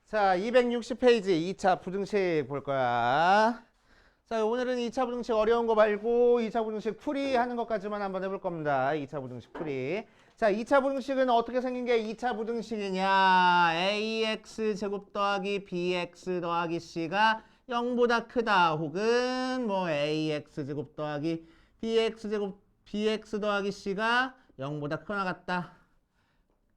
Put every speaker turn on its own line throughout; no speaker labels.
자, 260페이지 2차 부등식 볼 거야. 자, 오늘은 2차 부등식 어려운 거 말고 2차 부등식 풀이 하는 것까지만 한번 해볼 겁니다. 2차 부등식 풀이. 자, 2차 부등식은 어떻게 생긴 게 2차 부등식이냐? ax 제곱 더하기 bx 더하기 c가 0보다 크다. 혹은 뭐 ax 제곱 더하기 bx 제곱 bx 더하기 c가 0보다 크거나 같다.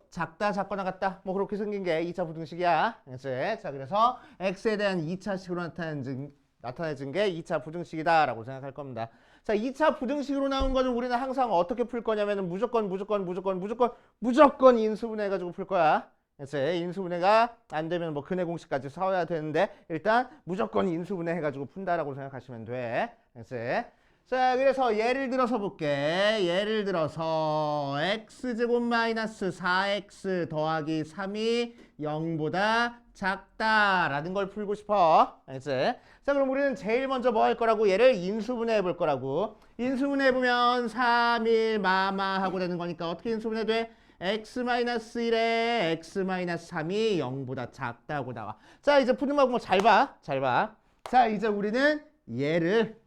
작다, 작거나 같다. 뭐 그렇게 생긴 게 2차 부등식이야. 그치? 자, 그래서 x에 대한 2차식으로 나타내진 게 2차 부등식이다라고 생각할 겁니다. 자, 2차 부등식으로 나온 거는 우리는 항상 어떻게 풀 거냐면은 무조건 인수분해해가지고 풀 거야. 그치? 인수분해가 안 되면 뭐 근해 공식까지 써야 되는데 일단 무조건 인수분해해가지고 푼다라고 생각하시면 돼. 그치? 자, 그래서 예를 들어서 볼게. 예를 들어서 x제곱 마이너스 4x 더하기 3이 0보다 작다라는 걸 풀고 싶어. 알겠지? 자, 그럼 우리는 제일 먼저 뭐 할 거라고? 얘를 인수분해 볼 거라고. 인수분해 보면 3, 1, 마마 하고 되는 거니까 어떻게 인수분해 돼? x-1에 x-3이 0보다 작다고 나와. 자, 이제 푸는 방법 잘 봐. 잘 봐. 자, 이제 우리는 얘를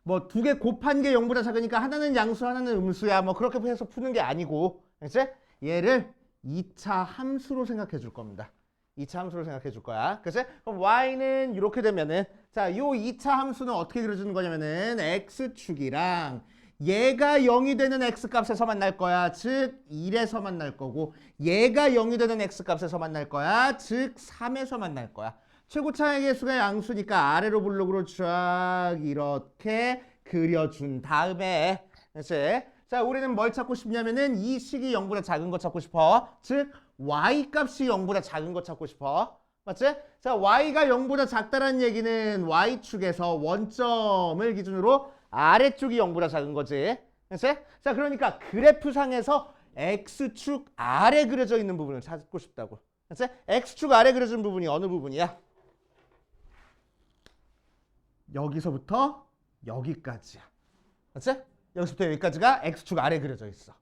뭐 두 개 곱한 게 0보다 작으니까 하나는 양수 하나는 음수야. 뭐 그렇게 해서 푸는 게 아니고 알겠지? 얘를 2차 함수로 생각해 줄 겁니다. 2차 함수로 생각해 줄 거야. 그치? 그럼 y는 이렇게 되면은 자, 요 2차 함수는 어떻게 그려주는 거냐면은 x축이랑 얘가 0이 되는 x값에서 만날 거야. 즉 1에서 만날 거고 얘가 0이 되는 x값에서 만날 거야. 즉 3에서 만날 거야. 최고차의 개수가 양수니까 아래로 블록으로 쫙 이렇게 그려준 다음에 그치? 자, 우리는 뭘 찾고 싶냐면은 이 식이 0보다 작은 거 찾고 싶어. 즉 y 값이 0보다 작은 거 찾고 싶어. 맞지? 자, y가 0보다 작다는 얘기는 y축에서 원점을 기준으로 아래쪽이 0보다 작은 거지. 그치? 자, 그러니까 그래프상에서 x축 아래 그려져 있는 부분을 찾고 싶다고. 그치? x축 아래 그려진 부분이 어느 부분이야? 여기서부터 여기까지야. 맞지? 여기서부터 여기까지가 x축 아래 그려져 있어.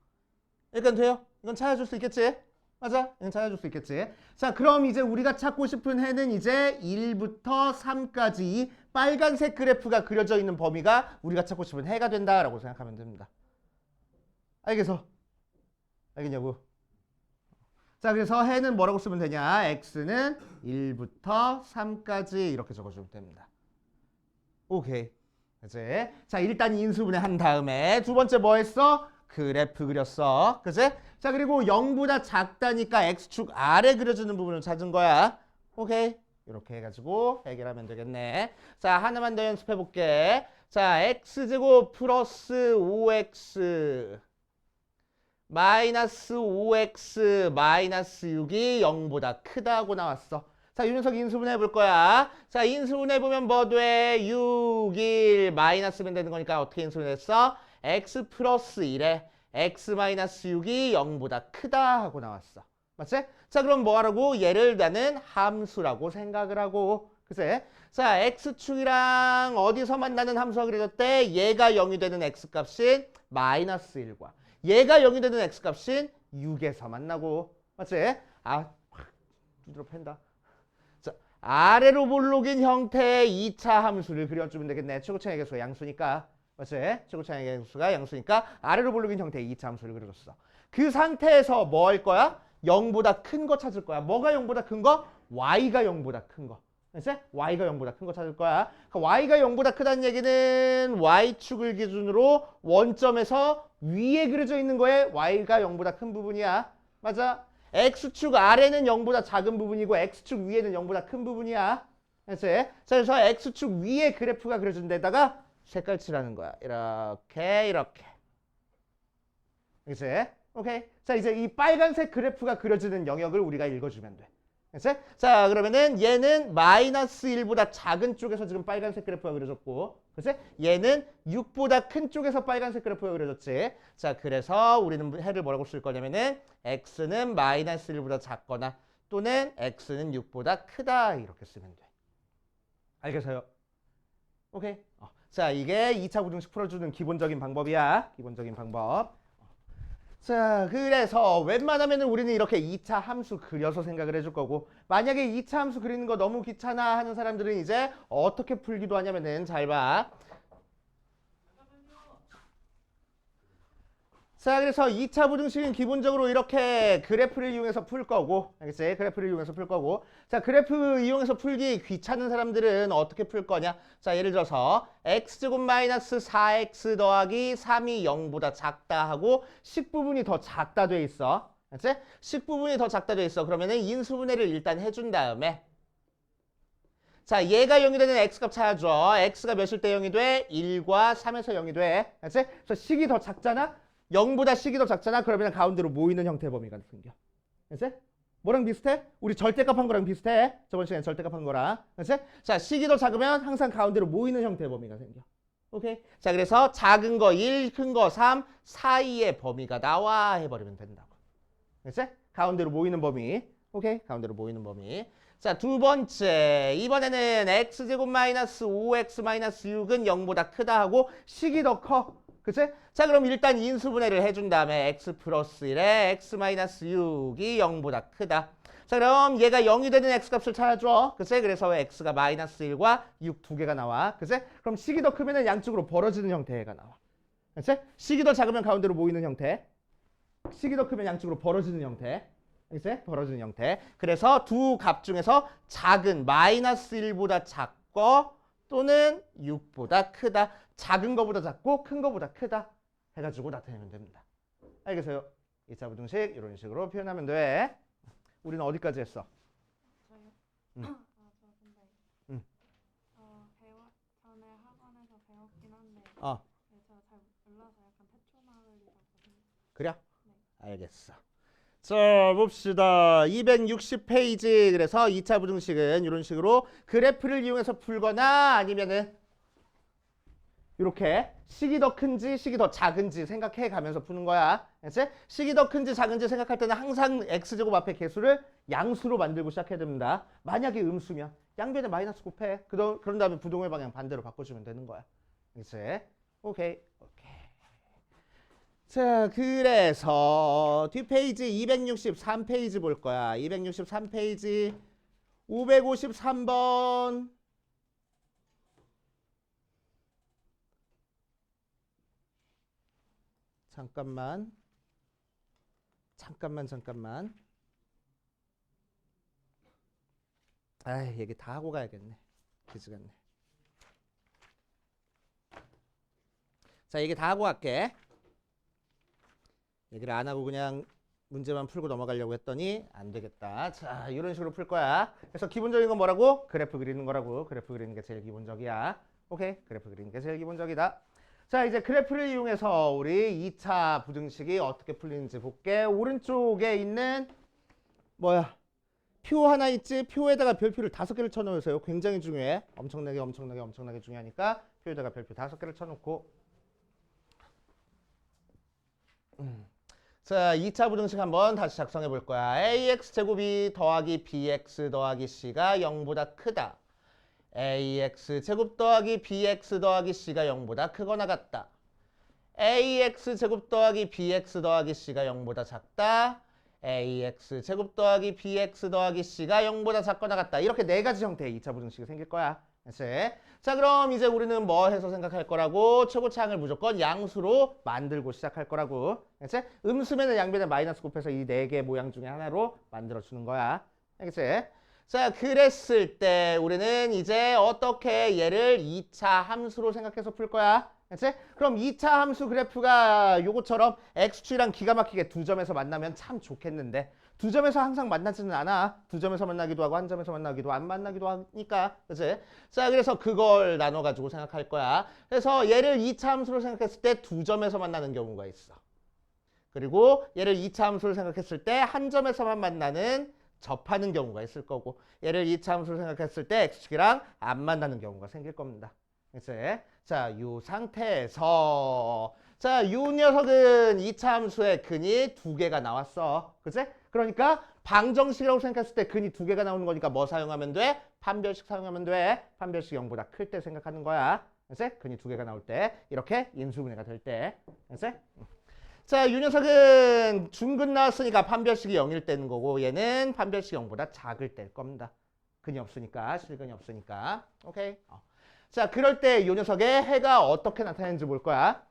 여기까지 돼요? 이건 찾아줄 수 있겠지? 맞아? 이건 찾아줄 수 있겠지? 자, 그럼 이제 우리가 찾고 싶은 해는 이제 1부터 3까지 이 빨간색 그래프가 그려져 있는 범위가 우리가 찾고 싶은 해가 된다라고 생각하면 됩니다. 알겠어? 알겠냐고? 자, 그래서 해는 뭐라고 쓰면 되냐? x는 1부터 3까지 이렇게 적어주면 됩니다. 오케이. 그치? 자, 일단 인수분해 한 다음에 두 번째 뭐 했어? 그래프 그렸어. 그치? 자, 그리고 0보다 작다니까 x축 아래 그려주는 부분을 찾은 거야. 오케이. 이렇게 해가지고 해결하면 되겠네. 자, 하나만 더 연습해 볼게. 자, x제곱 플러스 5x 마이너스 5x 마이너스 6이 0보다 크다고 나왔어. 자, 윤석 인수분해 해볼 거야. 자, 인수분해 보면 뭐 돼? 6, 1, 마이너스면 되는 거니까 어떻게 인수분해했어? x 플러스 1에 x 마이너스 6이 0보다 크다 하고 나왔어. 맞지? 자, 그럼 뭐 하라고? 얘를 나는 함수라고 생각을 하고. 그치? 자, x축이랑 어디서 만나는 함수가 그려졌대? 얘가 0이 되는 x값인 마이너스 1과 얘가 0이 되는 x값인 6에서 만나고. 맞지? 아, 확 두드러 팬다. 아래로 볼록인 형태의 2차 함수를 그려주면 되겠네. 최고차의 개수가 양수니까. 맞지? 최고차의 개수가 양수니까 아래로 볼록인 형태의 2차 함수를 그려줬어. 그 상태에서 뭐 할 거야? 0보다 큰 거 찾을 거야. 뭐가 0보다 큰 거? y가 0보다 큰 거. 알지? y가 0보다 큰 거 찾을 거야. 그러니까 y가 0보다 크다는 얘기는 y축을 기준으로 원점에서 위에 그려져 있는 거에 y가 0보다 큰 부분이야. 맞아? x축 아래는 0보다 작은 부분이고 x축 위에는 0보다 큰 부분이야. 그래서 x축 위에 그래프가 그려진 데다가 색깔 칠하는 거야. 이렇게 이렇게. 그치? 오케이. 자, 이제 이 빨간색 그래프가 그려지는 영역을 우리가 읽어주면 돼. 그치? 자, 그러면은 얘는 마이너스 1보다 작은 쪽에서 지금 빨간색 그래프가 그려졌고, 그치? 얘는 6보다 큰 쪽에서 빨간색 그래프가 그려졌지. 자, 그래서 우리는 해를 뭐라고 쓸 거냐면은 x는 마이너스 1보다 작거나 또는 x는 6보다 크다 이렇게 쓰면 돼. 알겠어요? 오케이. 자, 이게 2차 부등식 풀어주는 기본적인 방법이야. 기본적인 방법. 자, 그래서 웬만하면은 우리는 이렇게 2차 함수 그려서 생각을 해줄 거고, 만약에 2차 함수 그리는 거 너무 귀찮아 하는 사람들은 이제 어떻게 풀기도 하냐면은 잘 봐. 자, 그래서 2차 부등식은 기본적으로 이렇게 그래프를 이용해서 풀 거고, 알겠지? 그래프를 이용해서 풀 거고. 자, 그래프 이용해서 풀기 귀찮은 사람들은 어떻게 풀 거냐? 자, 예를 들어서 x제곱 마이너스 4x 더하기 3이 0보다 작다 하고 식 부분이 더 작다 돼 있어. 알겠지? 식 부분이 더 작다 돼 있어. 그러면은 인수분해를 일단 해준 다음에 자, 얘가 0이 되는 x값 찾아줘. x가 몇일 때 0이 돼? 1과 3에서 0이 돼. 알겠지? 그래서 식이 더 작잖아? 0보다 식이 더 작잖아? 그러면 가운데로 모이는 형태의 범위가 생겨. 알겠지? 뭐랑 비슷해? 우리 절대값 한 거랑 비슷해. 저번 시간에 절대값 한 거랑. 알겠지? 자, 식이 더 작으면 항상 가운데로 모이는 형태의 범위가 생겨. 오케이? 자, 그래서 작은 거 1, 큰 거 3 사이의 범위가 나와 해버리면 된다고. 알겠지? 가운데로 모이는 범위. 오케이? 가운데로 모이는 범위. 자, 두 번째. 이번에는 x제곱 마이너스 5x 마이너스 6은 0보다 크다 하고 식이 더 커. 그치? 자, 그럼 일단 인수분해를 해준 다음에 x 플러스 1에 x 마이너스 6이 0보다 크다. 자, 그럼 얘가 0이 되는 x값을 찾아줘. 그치? 그래서 x가 마이너스 1과 6 두 개가 나와. 그치? 그럼 식이 더 크면 양쪽으로 벌어지는 형태가 나와. 그치? 식이 더 작으면 가운데로 모이는 형태. 식이 더 크면 양쪽으로 벌어지는 형태. 그치? 벌어지는 형태. 그래서 두 값 중에서 작은 마이너스 1보다 작고 또는 6보다 크다. 작은 거보다 작고 큰 거보다 크다 해가지고 나타내면 됩니다. 알겠어요? 2차 부등식 이런 식으로 표현하면 돼. 우리는 어디까지 했어?
저요?
응.
저 근데
응.
전에 학원에서 배웠긴 한데 네, 제가 잘 몰라서 약간 태초마을이라고
그래?
네.
알겠어. 자, 봅시다. 260페이지. 그래서 2차 부등식은 이런 식으로 그래프를 이용해서 풀거나 아니면은 이렇게 식이 더 큰지 식이 더 작은지 생각해 가면서 푸는 거야. 알지? 식이 더 큰지 작은지 생각할 때는 항상 x제곱 앞에 개수를 양수로 만들고 시작해야 됩니다. 만약에 음수면 양변에 마이너스 곱해. 그런 다음에 부동의 방향 반대로 바꿔주면 되는 거야. 알지? 오케이. 자, 그래서 뒷페이지 263페이지 볼 거야. 263페이지 553번. 잠깐만. 아, 얘기 다 하고 가야겠네. 기지같네. 자, 얘기 다 하고 갈게. 얘기를 안 하고 그냥 문제만 풀고 넘어가려고 했더니 안 되겠다. 자, 이런 식으로 풀 거야. 그래서 기본적인 건 뭐라고? 그래프 그리는 거라고. 그래프 그리는 게 제일 기본적이야. 오케이? 그래프 그리는 게 제일 기본적이다. 자, 이제 그래프를 이용해서 우리 2차 부등식이 어떻게 풀리는지 볼게. 오른쪽에 있는 표 하나 있지? 표에다가 별표를 5개를 쳐놓으세요. 굉장히 중요해. 엄청나게 중요하니까 표에다가 별표 5개를 쳐놓고 자, 2차 부등식 한번 다시 작성해 볼 거야. ax제곱이 더하기 bx 더하기 c가 0보다 크다. ax제곱 더하기 bx 더하기 c가 0보다 크거나 같다. ax제곱 더하기 bx 더하기 c가 0보다 작다. ax제곱 더하기 bx 더하기 c가 0보다 작거나 같다. 이렇게 네 가지 형태의 2차 부등식이 생길 거야. 알았지? 자, 그럼 이제 우리는 뭐 해서 생각할 거라고? 최고차항을 무조건 양수로 만들고 시작할 거라고. 알겠지? 음수면은 양변에 마이너스 곱해서 이 네 개 모양 중에 하나로 만들어주는 거야. 알겠지? 자, 그랬을 때 우리는 이제 어떻게 얘를 2차 함수로 생각해서 풀 거야. 알겠지? 그럼 2차 함수 그래프가 요거처럼 x축이랑 기가 막히게 두 점에서 만나면 참 좋겠는데 두 점에서 항상 만나지는 않아. 두 점에서 만나기도 하고 한 점에서 만나기도 안 만나기도 하니까. 그치? 자, 그래서 그걸 나눠가지고 생각할 거야. 그래서 얘를 2차 함수로 생각했을 때 두 점에서 만나는 경우가 있어. 그리고 얘를 2차 함수로 생각했을 때 한 점에서만 만나는 접하는 경우가 있을 거고 얘를 2차 함수로 생각했을 때 x축이랑 안 만나는 경우가 생길 겁니다. 그치? 자, 이 상태에서 자, 이 녀석은 2차 함수의 근이 두 개가 나왔어. 그치? 그러니까 방정식이라고 생각했을 때 근이 두 개가 나오는 거니까 뭐 사용하면 돼? 판별식 사용하면 돼. 판별식 0보다 클 때 생각하는 거야. 그치? 근이 두 개가 나올 때 이렇게 인수분해가 될 때. 그치? 자, 이 녀석은 중근 나왔으니까 판별식이 0일 때는 거고 얘는 판별식이 0보다 작을 때일 겁니다. 근이 없으니까, 실근이 없으니까. 오케이? 자, 그럴 때 이 녀석의 해가 어떻게 나타나는지 볼 거야.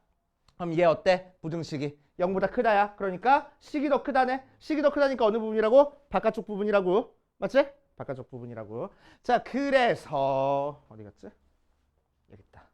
그럼 얘 어때? 부등식이 0보다 크다야. 그러니까 식이 더 크다네. 식이 더 크다니까 어느 부분이라고? 바깥쪽 부분이라고. 맞지? 바깥쪽 부분이라고. 자, 그래서 어디 갔지? 여기 있다.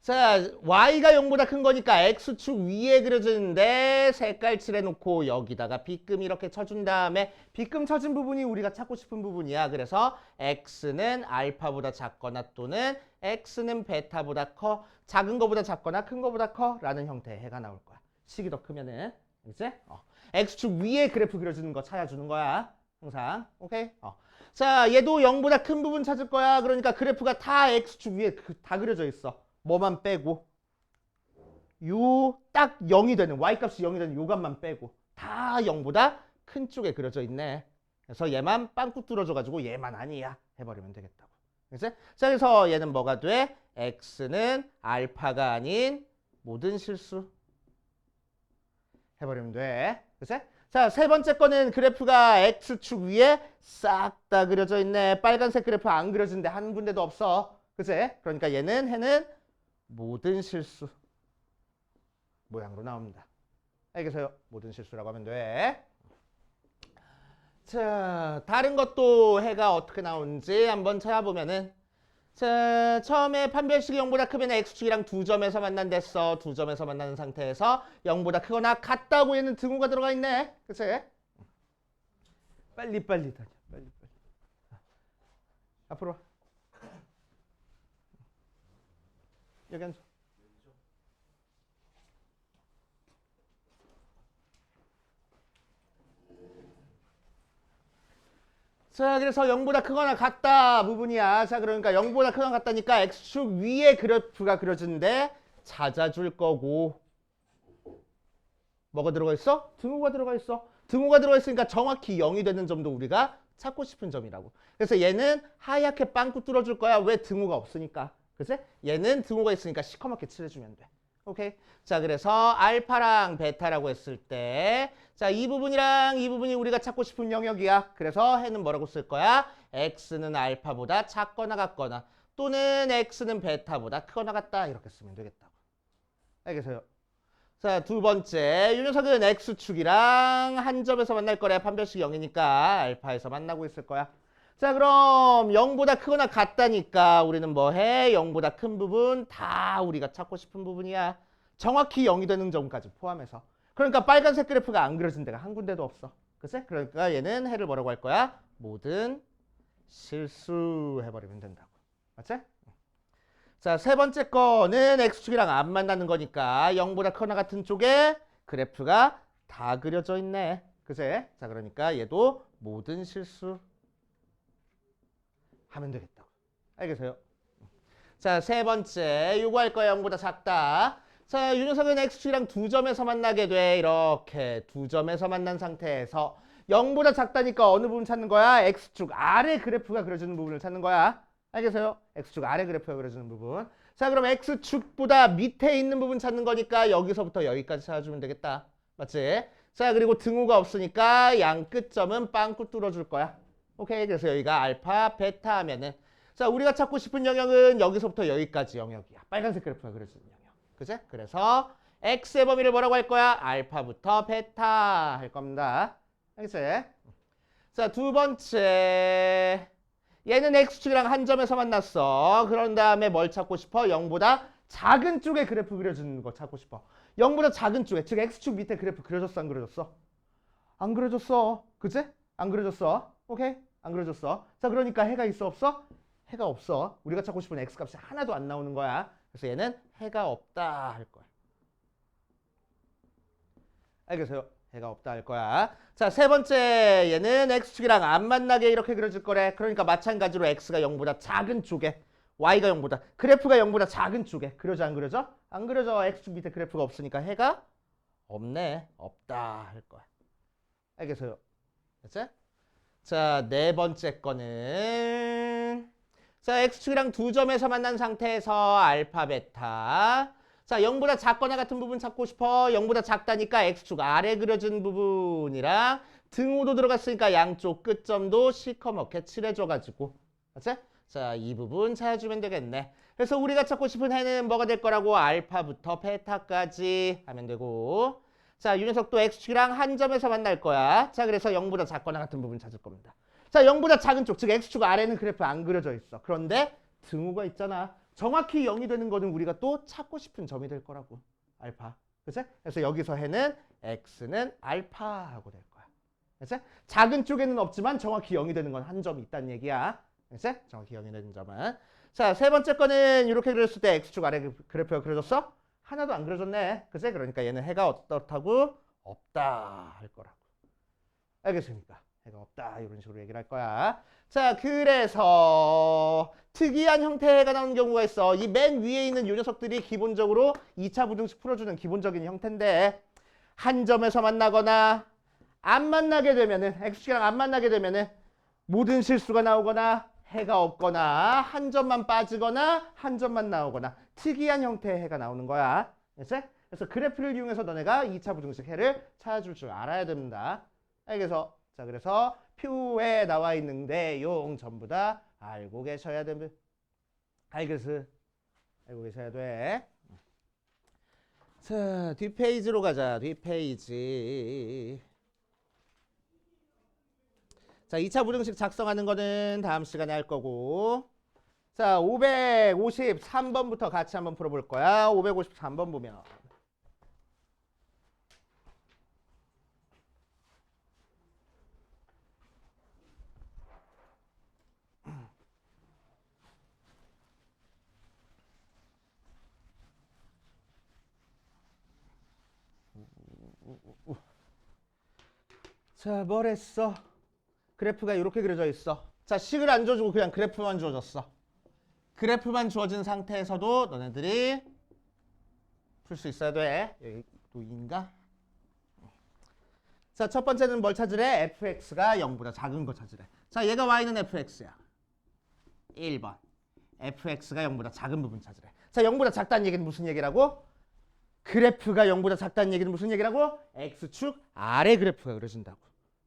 자, y가 0보다 큰 거니까 x축 위에 그려지는데 색깔 칠해놓고 여기다가 빗금 이렇게 쳐준 다음에 빗금 쳐준 부분이 우리가 찾고 싶은 부분이야. 그래서 x는 알파보다 작거나 또는 x는 베타보다 커, 작은 거보다 작거나 큰 거보다 커 라는 형태의 해가 나올 거야. 식이 더 크면은. 그치? x축 위에 그래프 그려주는 거 찾아주는 거야. 항상. 오케이? 자, 얘도 0보다 큰 부분 찾을 거야. 그러니까 그래프가 다 x축 위에 다 그려져 있어. 뭐만 빼고 요 딱 0이 되는 y값이 0이 되는 요 값만 빼고 다 0보다 큰 쪽에 그려져 있네. 그래서 얘만 빵꾸 뚫어줘가지고 얘만 아니야 해버리면 되겠다고. 그치? 자, 그래서 얘는 뭐가 돼? x는 알파가 아닌 모든 실수 해버리면 돼. 그치? 자, 세 번째 거는 그래프가 x축 위에 싹 다 그려져 있네. 빨간색 그래프 안 그려진데 한 군데도 없어. 그치? 그러니까 얘는 해는 모든 실수 모양으로 나옵니다. 알겠어요? 모든 실수라고 하면 돼. 자, 다른 것도 해가 어떻게 나오는지 한번 찾아보면은 자, 처음에 판별식이 0보다 크면 x축이랑 두 점에서 만난댔어. 두 점에서 만나는 상태에서 0보다 크거나 같다고 얘는 등호가 들어가 있네. 그치? 빨리 다녀. 빨리. 앞으로 와. 여기 앉아. 자, 그래서 0보다 크거나 같다 부분이야. 자, 그러니까 0보다 크거나 같다니까 x축 위에 그래프가 그려지는데 찾아줄 거고 뭐가 들어가 있어? 등호가 들어가 있어. 등호가 들어가 있으니까 정확히 0이 되는 점도 우리가 찾고 싶은 점이라고. 그래서 얘는 하얗게 빵꾸 뚫어줄 거야. 왜? 등호가 없으니까. 그치? 얘는 등호가 있으니까 시커멓게 칠해주면 돼. 오케이? 자, 그래서 알파랑 베타라고 했을 때 자, 이 부분이랑 이 부분이 우리가 찾고 싶은 영역이야. 그래서 해는 뭐라고 쓸 거야? x는 알파보다 작거나 같거나 또는 x는 베타보다 크거나 같다. 이렇게 쓰면 되겠다고. 알겠어요? 자, 두 번째. 이 녀석은 x축이랑 한 점에서 만날 거래. 판별식 0이니까 알파에서 만나고 있을 거야. 자, 그럼 0보다 크거나 같다니까 우리는 뭐 해? 0보다 큰 부분 다 우리가 찾고 싶은 부분이야. 정확히 0이 되는 점까지 포함해서. 그러니까 빨간색 그래프가 안 그려진 데가 한 군데도 없어. 그치? 그러니까 얘는 해를 뭐라고 할 거야? 모든 실수 해버리면 된다고. 맞지? 자, 세 번째 거는 x축이랑 안 만나는 거니까 0보다 크거나 같은 쪽에 그래프가 다 그려져 있네. 그치? 자, 그러니까 얘도 모든 실수 하면 되겠다고. 알겠어요? 자, 세 번째. 요거 할 거야. 0보다 작다. 자, 이 녀석은 x축이랑 두 점에서 만나게 돼. 이렇게 두 점에서 만난 상태에서 0보다 작다니까 어느 부분 찾는 거야? x축 아래 그래프가 그려지는 부분을 찾는 거야. 알겠어요? x축 아래 그래프가 그려지는 부분. 자, 그럼 x축보다 밑에 있는 부분 찾는 거니까 여기서부터 여기까지 찾아주면 되겠다. 맞지? 자, 그리고 등호가 없으니까 양 끝점은 빵꾸 뚫어줄 거야. 오케이? 그래서 여기가 알파, 베타 하면은 자, 우리가 찾고 싶은 영역은 여기서부터 여기까지 영역이야. 빨간색 그래프가 그려지는 영역. 그치? 그래서 x의 범위를 뭐라고 할 거야? 알파부터 베타 할 겁니다. 알겠지? 자, 두 번째. 얘는 x축이랑 한 점에서 만났어. 그런 다음에 뭘 찾고 싶어? 0보다 작은 쪽에 그래프 그려주는 거 찾고 싶어. 0보다 작은 쪽에, 즉 x축 밑에 그래프 그려졌어, 안 그려졌어? 안 그려졌어. 그치? 안 그려졌어. 오케이? 안 그려졌어. 자, 그러니까 해가 있어, 없어? 해가 없어. 우리가 찾고 싶은 x값이 하나도 안 나오는 거야. 그래서 얘는 해가 없다 할 거야. 알겠어요? 해가 없다 할 거야. 자, 세 번째. 얘는 x축이랑 안 만나게 이렇게 그려질 거래. 그러니까 마찬가지로 x가 0보다 작은 쪽에 y가 0보다 그래프가 0보다 작은 쪽에 그려져, 안 그려져? 안 그려져. x축 밑에 그래프가 없으니까 해가 없네. 없다 할 거야. 알겠어요? 됐지? 자, 네 번째 거는 자, x축이랑 두 점에서 만난 상태에서 알파, 베타 자, 0보다 작거나 같은 부분 찾고 싶어. 0보다 작다니까 x축 아래 그려진 부분이랑 등호도 들어갔으니까 양쪽 끝점도 시커멓게 칠해줘가지고. 맞지? 자, 이 부분 찾아주면 되겠네. 그래서 우리가 찾고 싶은 해는 뭐가 될 거라고? 알파부터 베타까지 하면 되고. 자, 이 녀석도 x축이랑 한 점에서 만날 거야. 자, 그래서 0보다 작거나 같은 부분 찾을 겁니다. 자, 0보다 작은 쪽, 즉 x축 아래는 그래프 안 그려져 있어. 그런데 등호가 있잖아. 정확히 0이 되는 거는 우리가 또 찾고 싶은 점이 될 거라고. 알파. 그치? 그래서 여기서 해는 x는 알파하고 될 거야. 그치? 작은 쪽에는 없지만 정확히 0이 되는 건 한 점이 있다는 얘기야. 그치? 정확히 0이 되는 점은. 자, 세 번째 거는 이렇게 그렸을 때 x축 아래 그래프가 그려졌어? 하나도 안 그려졌네. 그치? 그러니까 얘는 해가 어떻다고? 없다 할 거라고. 알겠습니까? 해가 없다 이런 식으로 얘기를 할 거야. 자, 그래서 특이한 형태의 해가 나오는 경우가 있어. 이 맨 위에 있는 이 녀석들이 기본적으로 2차 부등식 풀어주는 기본적인 형태인데 한 점에서 만나거나 안 만나게 되면은 x축이랑 안 만나게 되면은 모든 실수가 나오거나 해가 없거나 한 점만 빠지거나 한 점만 나오거나 특이한 형태의 해가 나오는 거야. 알겠지? 그래서 그래프를 이용해서 너네가 2차 부등식 해를 찾아줄 줄 알아야 됩니다. 알겠어? 자, 그래서 표에 나와 있는 내용 전부 다 알고 계셔야 됩니다. 알겠어? 알고 계셔야 돼. 자, 뒷페이지로 가자. 뒷페이지. 자, 2차 부등식 작성하는 거는 다음 시간에 할 거고. 자, 553번부터 같이 한번 풀어볼 거야. 553번 보면. 자, 뭘 했어? 그래프가 이렇게 그려져 있어. 자, 식을 안 줘주고 그냥 그래프만 주어졌어. 그래프만 주어진 상태에서도 너네들이 풀 수 있어야 돼. 여기 또 2인가? 자, 첫 번째는 뭘 찾으래? fx가 0보다 작은 거 찾으래. 자, 얘가 y는 fx야. 1번. fx가 0보다 작은 부분 찾으래. 자, 0보다 작다는 얘기는 무슨 얘기라고? 그래프가 0보다 작다는 얘기는 무슨 얘기라고? x축 아래 그래프가 그려진다고.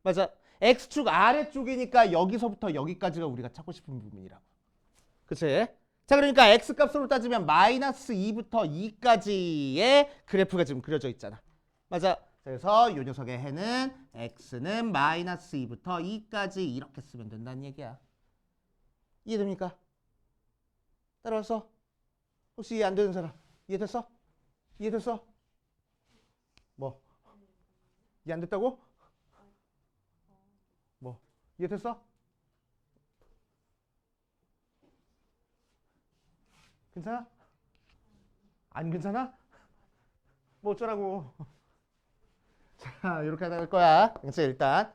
맞아. x축 아래쪽이니까 여기서부터 여기까지가 우리가 찾고 싶은 부분이라고. 그치? 자, 그러니까 x값으로 따지면 마이너스 2부터 2까지의 그래프가 지금 그려져 있잖아. 맞아. 그래서 이 녀석의 해는 x는 마이너스 2부터 2까지 이렇게 쓰면 된다는 얘기야. 이해됩니까? 따라와서 혹시 이해 안 되는 사람 이해됐어? 이해됐어? 뭐? 이해 안 됐다고? 뭐? 이해됐어? 괜찮아? 안 괜찮아? 뭐 어쩌라고. 자, 이렇게 할 거야. 그래서 일단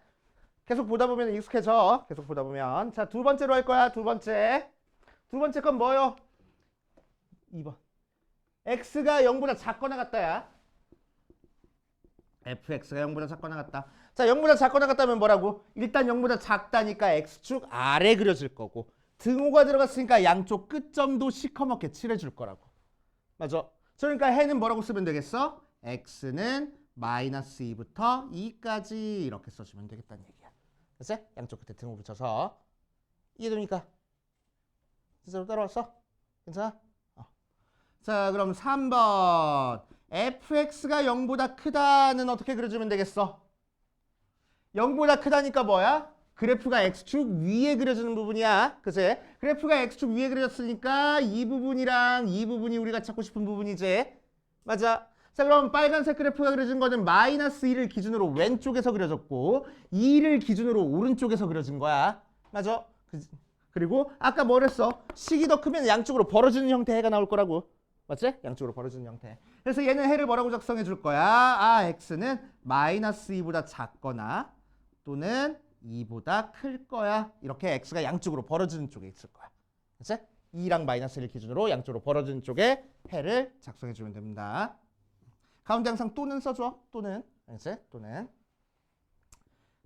계속 보다 보면 익숙해져. 계속 보다 보면. 자, 두 번째로 할 거야. 두 번째. 두 번째 건 뭐요? 2번. x가 0보다 작거나 같다야. fx가 0보다 작거나 같다. 자, 0보다 작거나 같다면 뭐라고? 일단 0보다 작다니까 x축 아래 그려질 거고 등호가 들어갔으니까 양쪽 끝점도 시커멓게 칠해줄 거라고. 맞아. 그러니까 해는 뭐라고 쓰면 되겠어? x는 마이너스 2부터 2까지 이렇게 써주면 되겠다는 얘기야. 그치? 양쪽 끝에 등호 붙여서. 이해됩니까? 진짜로 따라왔어? 괜찮아? 자, 그럼 3번. fx가 0보다 크다는 어떻게 그려주면 되겠어? 0보다 크다니까 뭐야? 그래프가 x축 위에 그려지는 부분이야. 그치? 그래프가 x축 위에 그려졌으니까 이 부분이랑 이 부분이 우리가 찾고 싶은 부분이지. 맞아. 자, 그럼 빨간색 그래프가 그려진 거는 마이너스 2를 기준으로 왼쪽에서 그려졌고 2를 기준으로 오른쪽에서 그려진 거야. 맞아. 그리고 아까 뭐랬어? 식이 더 크면 양쪽으로 벌어지는 형태의 해가 나올 거라고. 맞지? 양쪽으로 벌어지는 형태. 그래서 얘는 해를 뭐라고 작성해 줄 거야? 아, x는 마이너스 2보다 작거나 또는 2보다 클 거야. 이렇게 x가 양쪽으로 벌어지는 쪽에 있을 거야. 그치? 2랑 마이너스 1 기준으로 양쪽으로 벌어지는 쪽에 해를 작성해 주면 됩니다. 가운데 항상 또는 써줘. 또는. 그치? 또는.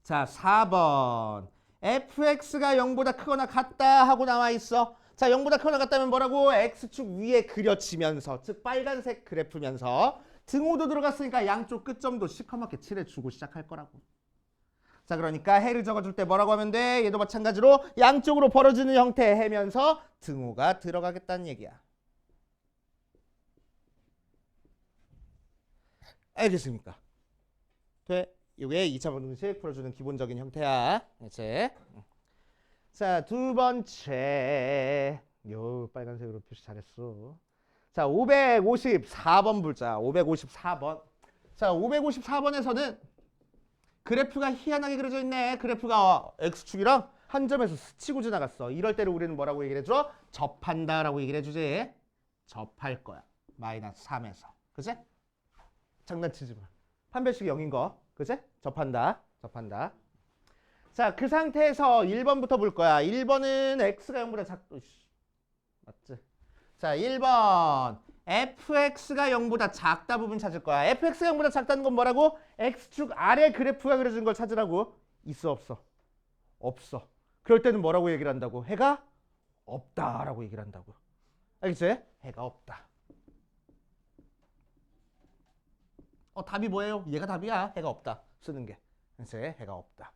자, 4번. fx가 0보다 크거나 같다 하고 나와 있어. 자, 0보다 크거나 같다면 뭐라고? x축 위에 그려지면서, 즉 빨간색 그래프면서 등호도 들어갔으니까 양쪽 끝점도 시커멓게 칠해주고 시작할 거라고. 자, 그러니까 해를 적어줄 때 뭐라고 하면 돼? 얘도 마찬가지로 양쪽으로 벌어지는 형태의 해면서 등호가 들어가겠다는 얘기야. 알겠습니까? 돼? 이게 2차 방정식 풀어주는 기본적인 형태야. 이제 자, 두 번째. 요 빨간색으로 표시 잘했어. 자, 554번 불자. 554번. 자, 554번에서는 그래프가 희한하게 그려져 있네. 그래프가 x축이랑 한 점에서 스치고 지나갔어. 이럴 때를 우리는 뭐라고 얘기를 해줘? 접한다라고 얘기를 해주지. 접할 거야. 마이너스 3에서. 그치? 장난치지 마. 판별식이 0인 거. 그치? 접한다. 접한다. 자, 그 상태에서 1번부터 볼 거야. 1번은 x가 0보다 맞지? 자, 1번. fx가 0보다 작다 부분 찾을 거야. fx가 0보다 작다는 건 뭐라고? x축 아래 그래프가 그려진 걸 찾으라고. 있어, 없어? 없어. 그럴 때는 뭐라고 얘기를 한다고? 해가 없다라고 얘기를 한다고. 알겠지? 해가 없다. 답이 뭐예요? 얘가 답이야. 해가 없다. 쓰는 게. 그치? 해가 없다.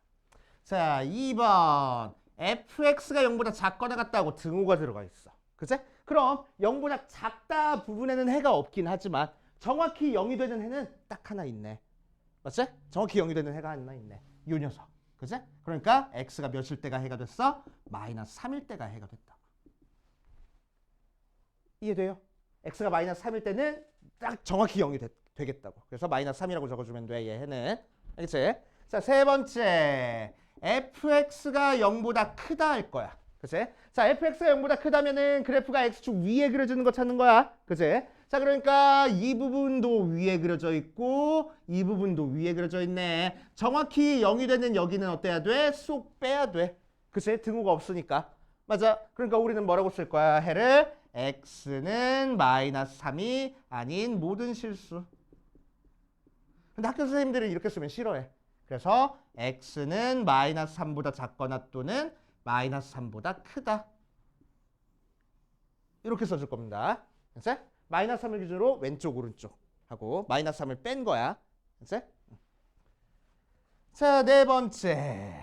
자, 2번. fx가 0보다 작거나 같다고 등호가 들어가 있어. 그치? 그럼 0보다 작다 부분에는 해가 없긴 하지만 정확히 0이 되는 해는 딱 하나 있네. 맞지? 정확히 0이 되는 해가 하나 있네. 이 녀석. 그치? 그러니까 x가 몇일 때가 해가 됐어? 마이너스 3일 때가 해가 됐다. 이해돼요? x가 마이너스 3일 때는 딱 정확히 0이 되겠다고. 그래서 마이너스 3이라고 적어주면 돼. 얘 해는. 알겠지? 자, 세 번째. fx가 0보다 크다 할 거야. 그치? 자, fx가 0보다 크다면은 그래프가 x축 위에 그려지는 거 찾는 거야. 그치? 자, 그러니까 이 부분도 위에 그려져 있고 이 부분도 위에 그려져 있네. 정확히 0이 되는 여기는 어때야 돼? 쏙 빼야 돼. 그치? 등호가 없으니까. 맞아. 그러니까 우리는 뭐라고 쓸 거야? 해를 x는 마이너스 3이 아닌 모든 실수. 근데 학교 선생님들은 이렇게 쓰면 싫어해. 그래서 x는 마이너스 3보다 작거나 또는 마이너스 3보다 크다. 이렇게 써줄 겁니다. 그치? 마이너스 3을 기준으로 왼쪽 오른쪽 하고 마이너스 3을 뺀 거야. 그치? 자, 네 번째.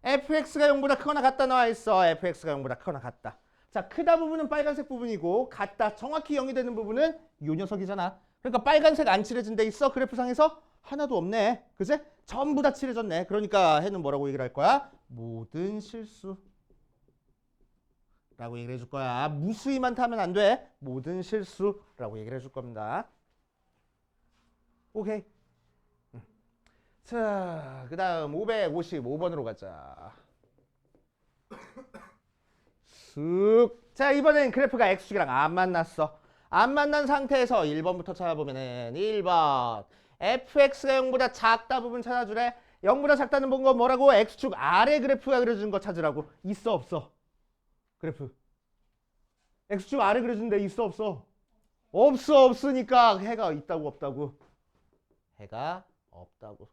fx가 0보다 크거나 같다 나와 있어. fx가 0보다 크거나 같다. 자, 크다 부분은 빨간색 부분이고 같다 정확히 0이 되는 부분은 요 녀석이잖아. 그러니까 빨간색 안 칠해진 데 있어. 그래프상에서 하나도 없네. 그치? 전부 다 칠해졌네. 그러니까 해는 뭐라고 얘기를 할 거야? 모든 실수 라고 얘기를 해줄 거야. 무수히만 타면 안 돼. 모든 실수라고 얘기를 해줄 겁니다. 오케이. 자, 그 다음 555번으로 가자. 쓱. 자, 이번엔 그래프가 x축이랑 안 만났어. 안 만난 상태에서 1번부터 찾아보면은 1번. fx가 0보다 작다 부분 찾아주래. 0보다 작다는 건 뭐라고? x축 아래 그래프가 그려진 거 찾으라고. 있어, 없어? 그래프. x축 아래 그려진데 있어, 없어? 없어, 없으니까 해가 있다고, 없다고? 해가 없다고.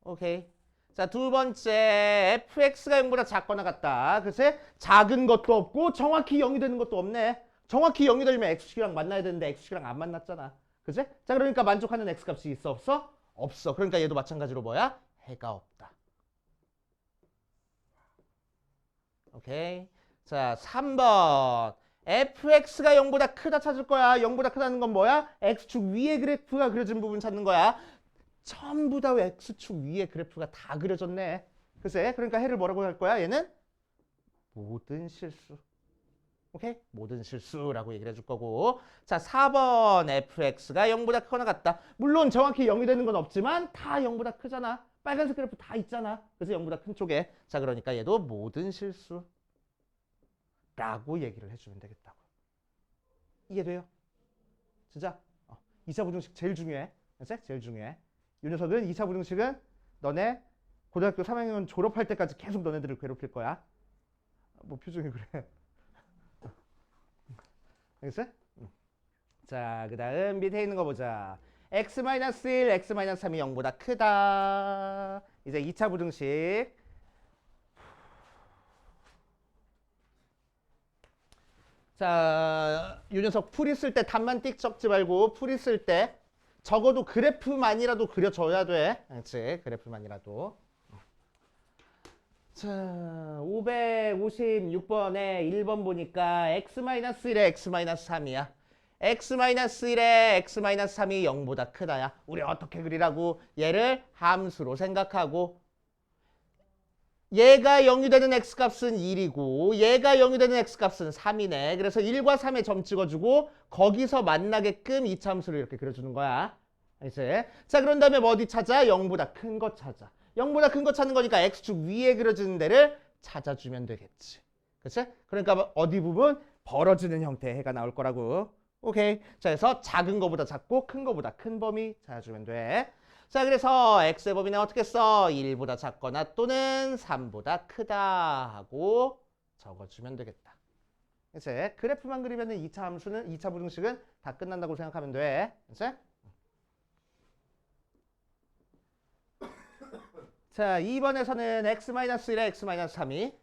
오케이. 자, 두 번째. fx가 0보다 작거나 같다. 그치? 작은 것도 없고 정확히 0이 되는 것도 없네. 정확히 0이 되려면 x축이랑 만나야 되는데 x축이랑 안 만났잖아. 그치? 자, 그러니까 만족하는 x값이 있어, 없어? 없어. 그러니까 얘도 마찬가지로 뭐야? 해가 없다. 오케이. 자, 3번. fx가 0보다 크다 찾을 거야. 0보다 크다는 건 뭐야? x축 위에 그래프가 그려진 부분 찾는 거야. 전부 다 x축 위에 그래프가 다 그려졌네. 글쎄, 그러니까 해를 뭐라고 할 거야? 얘는 모든 실수. 오케이? 모든 실수라고 얘기를 해줄 거고. 자, 4번 fx가 0보다 크거나 같다. 물론 정확히 0이 되는 건 없지만 다 0보다 크잖아. 빨간색 그래프 다 있잖아. 그래서 0보다 큰 쪽에. 자, 그러니까 얘도 모든 실수라고 얘기를 해주면 되겠다고. 이해돼요? 진짜? 2차 부등식 제일 중요해. 그치? 제일 중요해. 이 녀석은 2차 부등식은 너네 고등학교 3학년 졸업할 때까지 계속 너네들을 괴롭힐 거야. 뭐 표정이 그래. 알겠어? 자, 그 다음 밑에 있는 거 보자. x-1, x-3이 0보다 크다. 이제 2차 부등식. 자, 요 녀석 풀 있을 때 답만 띡 적지 말고 풀 있을 때 적어도 그래프만이라도 그려줘야 돼. 그렇지? 그래프만이라도. 자, 556번에 1번 보니까 x-1에 x-3이야. x-1에 x-3이 0보다 크다야. 우리 어떻게 그리라고? 얘를 함수로 생각하고 얘가 0이 되는 x값은 1이고 얘가 0이 되는 x값은 3이네. 그래서 1과 3에 점 찍어주고 거기서 만나게끔 이차함수를 이렇게 그려주는 거야. 알지? 자, 그런 다음에 뭐 어디 찾아? 0보다 큰 거 찾아. 0보다 큰 거 찾는 거니까 x축 위에 그려지는 데를 찾아주면 되겠지. 그치? 그러니까 어디 부분? 벌어지는 형태의 해가 나올 거라고. 오케이. 자, 그래서 작은 거보다 작고 큰 거보다 큰 범위 찾아주면 돼. 자, 그래서 x의 범위는 어떻게 써? 1보다 작거나 또는 3보다 크다 하고 적어주면 되겠다. 그치? 그래프만 그리면 2차 함수는 2차 부등식은 다 끝난다고 생각하면 돼. 그치? 자, 2번에서는 x-1에 x-3이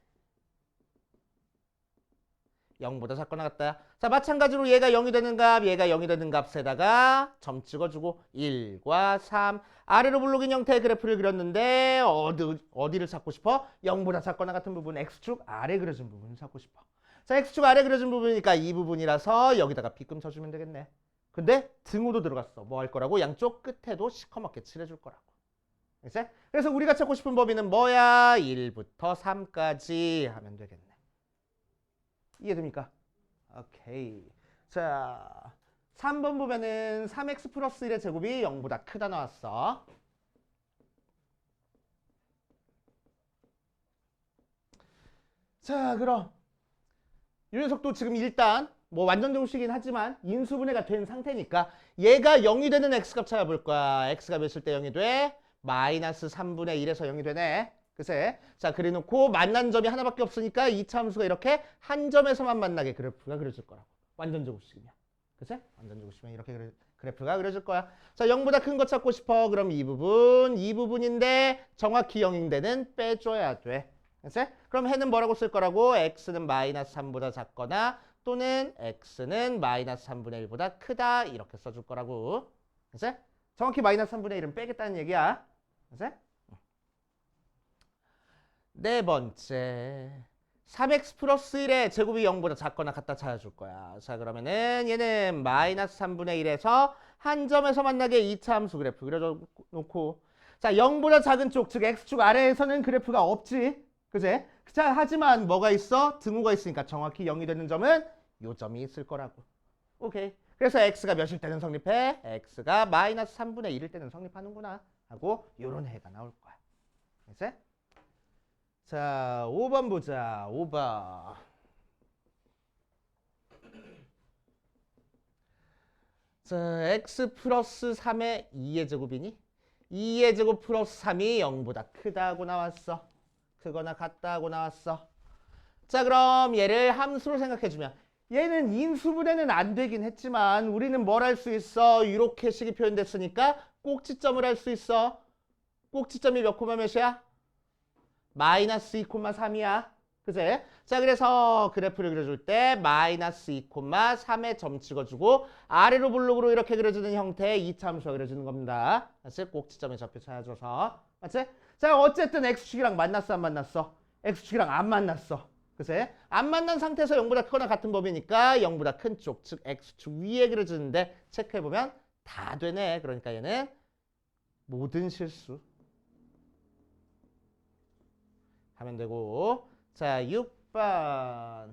0보다 작거나 같다. 자, 마찬가지로 얘가 0이 되는 값, 얘가 0이 되는 값에다가 점 찍어주고 1과 3 아래로 블록인 형태의 그래프를 그렸는데 어디를 찾고 싶어? 0보다 작거나 같은 부분, x축 아래 그려진 부분을 찾고 싶어. 자, x축 아래 그려진 부분이니까 이 부분이라서 여기다가 빗금 쳐주면 되겠네. 근데 등호도 들어갔어. 뭐 할 거라고? 양쪽 끝에도 시커멓게 칠해줄 거라고. 그치? 그래서 우리가 찾고 싶은 범위는 뭐야? 1부터 3까지 하면 되겠네. 이해됩니까? 오케이. 자, 3번 보면은 3x 플러스 1의 제곱이 0보다 크다 나왔어. 자, 그럼 이 녀석도 지금 일단 뭐 완전 정식이긴 하지만 인수분해가 된 상태니까 얘가 0이 되는 x값 찾아볼 거야. x가 몇일 때 0이 돼? 마이너스 3분의 1에서 0이 되네. 그새 자, 그래놓고 만난 점이 하나밖에 없으니까 이 함수가 이렇게 한 점에서만 만나게 그래프가 그려질 거라고. 완전 제곱식이면. 그새 완전 제곱식이면 이렇게 그래프가 그려질 거야. 자, 0보다 큰 거 찾고 싶어. 그럼 이 부분인데 정확히 0인 데는 빼줘야 돼. 그새 그럼 해는 뭐라고 쓸 거라고? x는 마이너스 3보다 작거나 또는 x는 마이너스 3분의 1보다 크다 이렇게 써줄 거라고. 그새 정확히 마이너스 3분의 1은 빼겠다는 얘기야. 그새 네 번째 3x 플러스 1의 제곱이 0보다 작거나 같다 찾아줄 거야. 자, 그러면은 얘는 마이너스 3분의 1에서 한 점에서 만나게 2차 함수 그래프 그려놓고 자, 0보다 작은 쪽, 즉 x축 아래에서는 그래프가 없지. 그제? 자, 하지만 뭐가 있어? 등호가 있으니까 정확히 0이 되는 점은 요 점이 있을 거라고. 오케이. 그래서 x가 몇일 때는 성립해? x가 마이너스 3분의 1일 때는 성립하는구나 하고 요런 해가 나올 거야. 그치? 자, 5번 보자. 5번. 자, x 플러스 3의 2의 제곱이니? 2의 제곱 플러스 3이 0보다 크다고 나왔어. 크거나 같다고 나왔어. 자, 그럼 얘를 함수로 생각해주면 얘는 인수분해는 안 되긴 했지만 우리는 뭘 할 수 있어? 이렇게 식이 표현됐으니까 꼭지점을 할 수 있어. 꼭지점이 몇 코마 몇이야? 마이너스 2,3이야. 그제? 자, 그래서 그래프를 그려줄 때 마이너스 2,3에 점 찍어주고 아래로 블록으로 이렇게 그려지는 형태의 2차 함수가 그려지는 겁니다. 맞지? 꼭지점에 좌표 찾아줘서. 맞지? 자, 어쨌든 x축이랑 만났어, 안 만났어? x축이랑 안 만났어. 그새 안 만난 상태에서 0보다 크거나 같은 범위니까 0보다 큰 쪽, 즉 x축 위에 그려지는데 체크해보면 다 되네. 그러니까 얘는 모든 실수 하면 되고. 자, 6번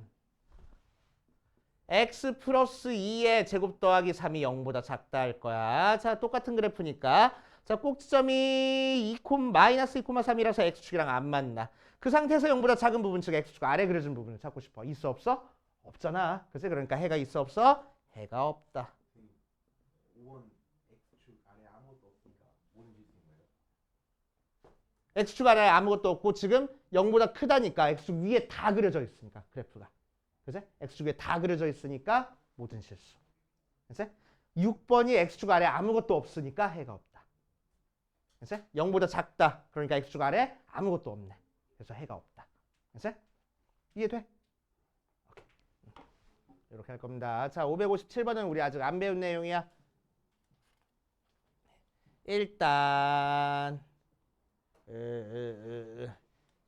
x 플러스 2의 제곱 더하기 3이 0보다 작다 할 거야. 자, 똑같은 그래프니까 자, 꼭지점이 마이너스 2,3이라서 x축이랑 안 만나. 그 상태에서 0보다 작은 부분, 즉 x축 아래 그려진 부분을 찾고 싶어. 있어 없어? 없잖아. 그치? 그러니까 해가 있어 없어? 해가 없다.
5번 x축 안에 아무것도 없으니까 모든 짓인 거예요?
x축 아래 아무것도 없고 지금 0보다 크다니까 x축 위에 다 그려져 있으니까 그래프가. 그치? x축 위에 다 그려져 있으니까 모든 실수. 그치? 6번이 x축 아래 아무것도 없으니까 해가 없다. 그치? 0보다 작다. 그러니까 x축 아래 아무것도 없네. 그래서 해가 없다. 그치? 이해돼? 오케이. 이렇게 할 겁니다. 자, 557번은 우리 아직 안 배운 내용이야. 일단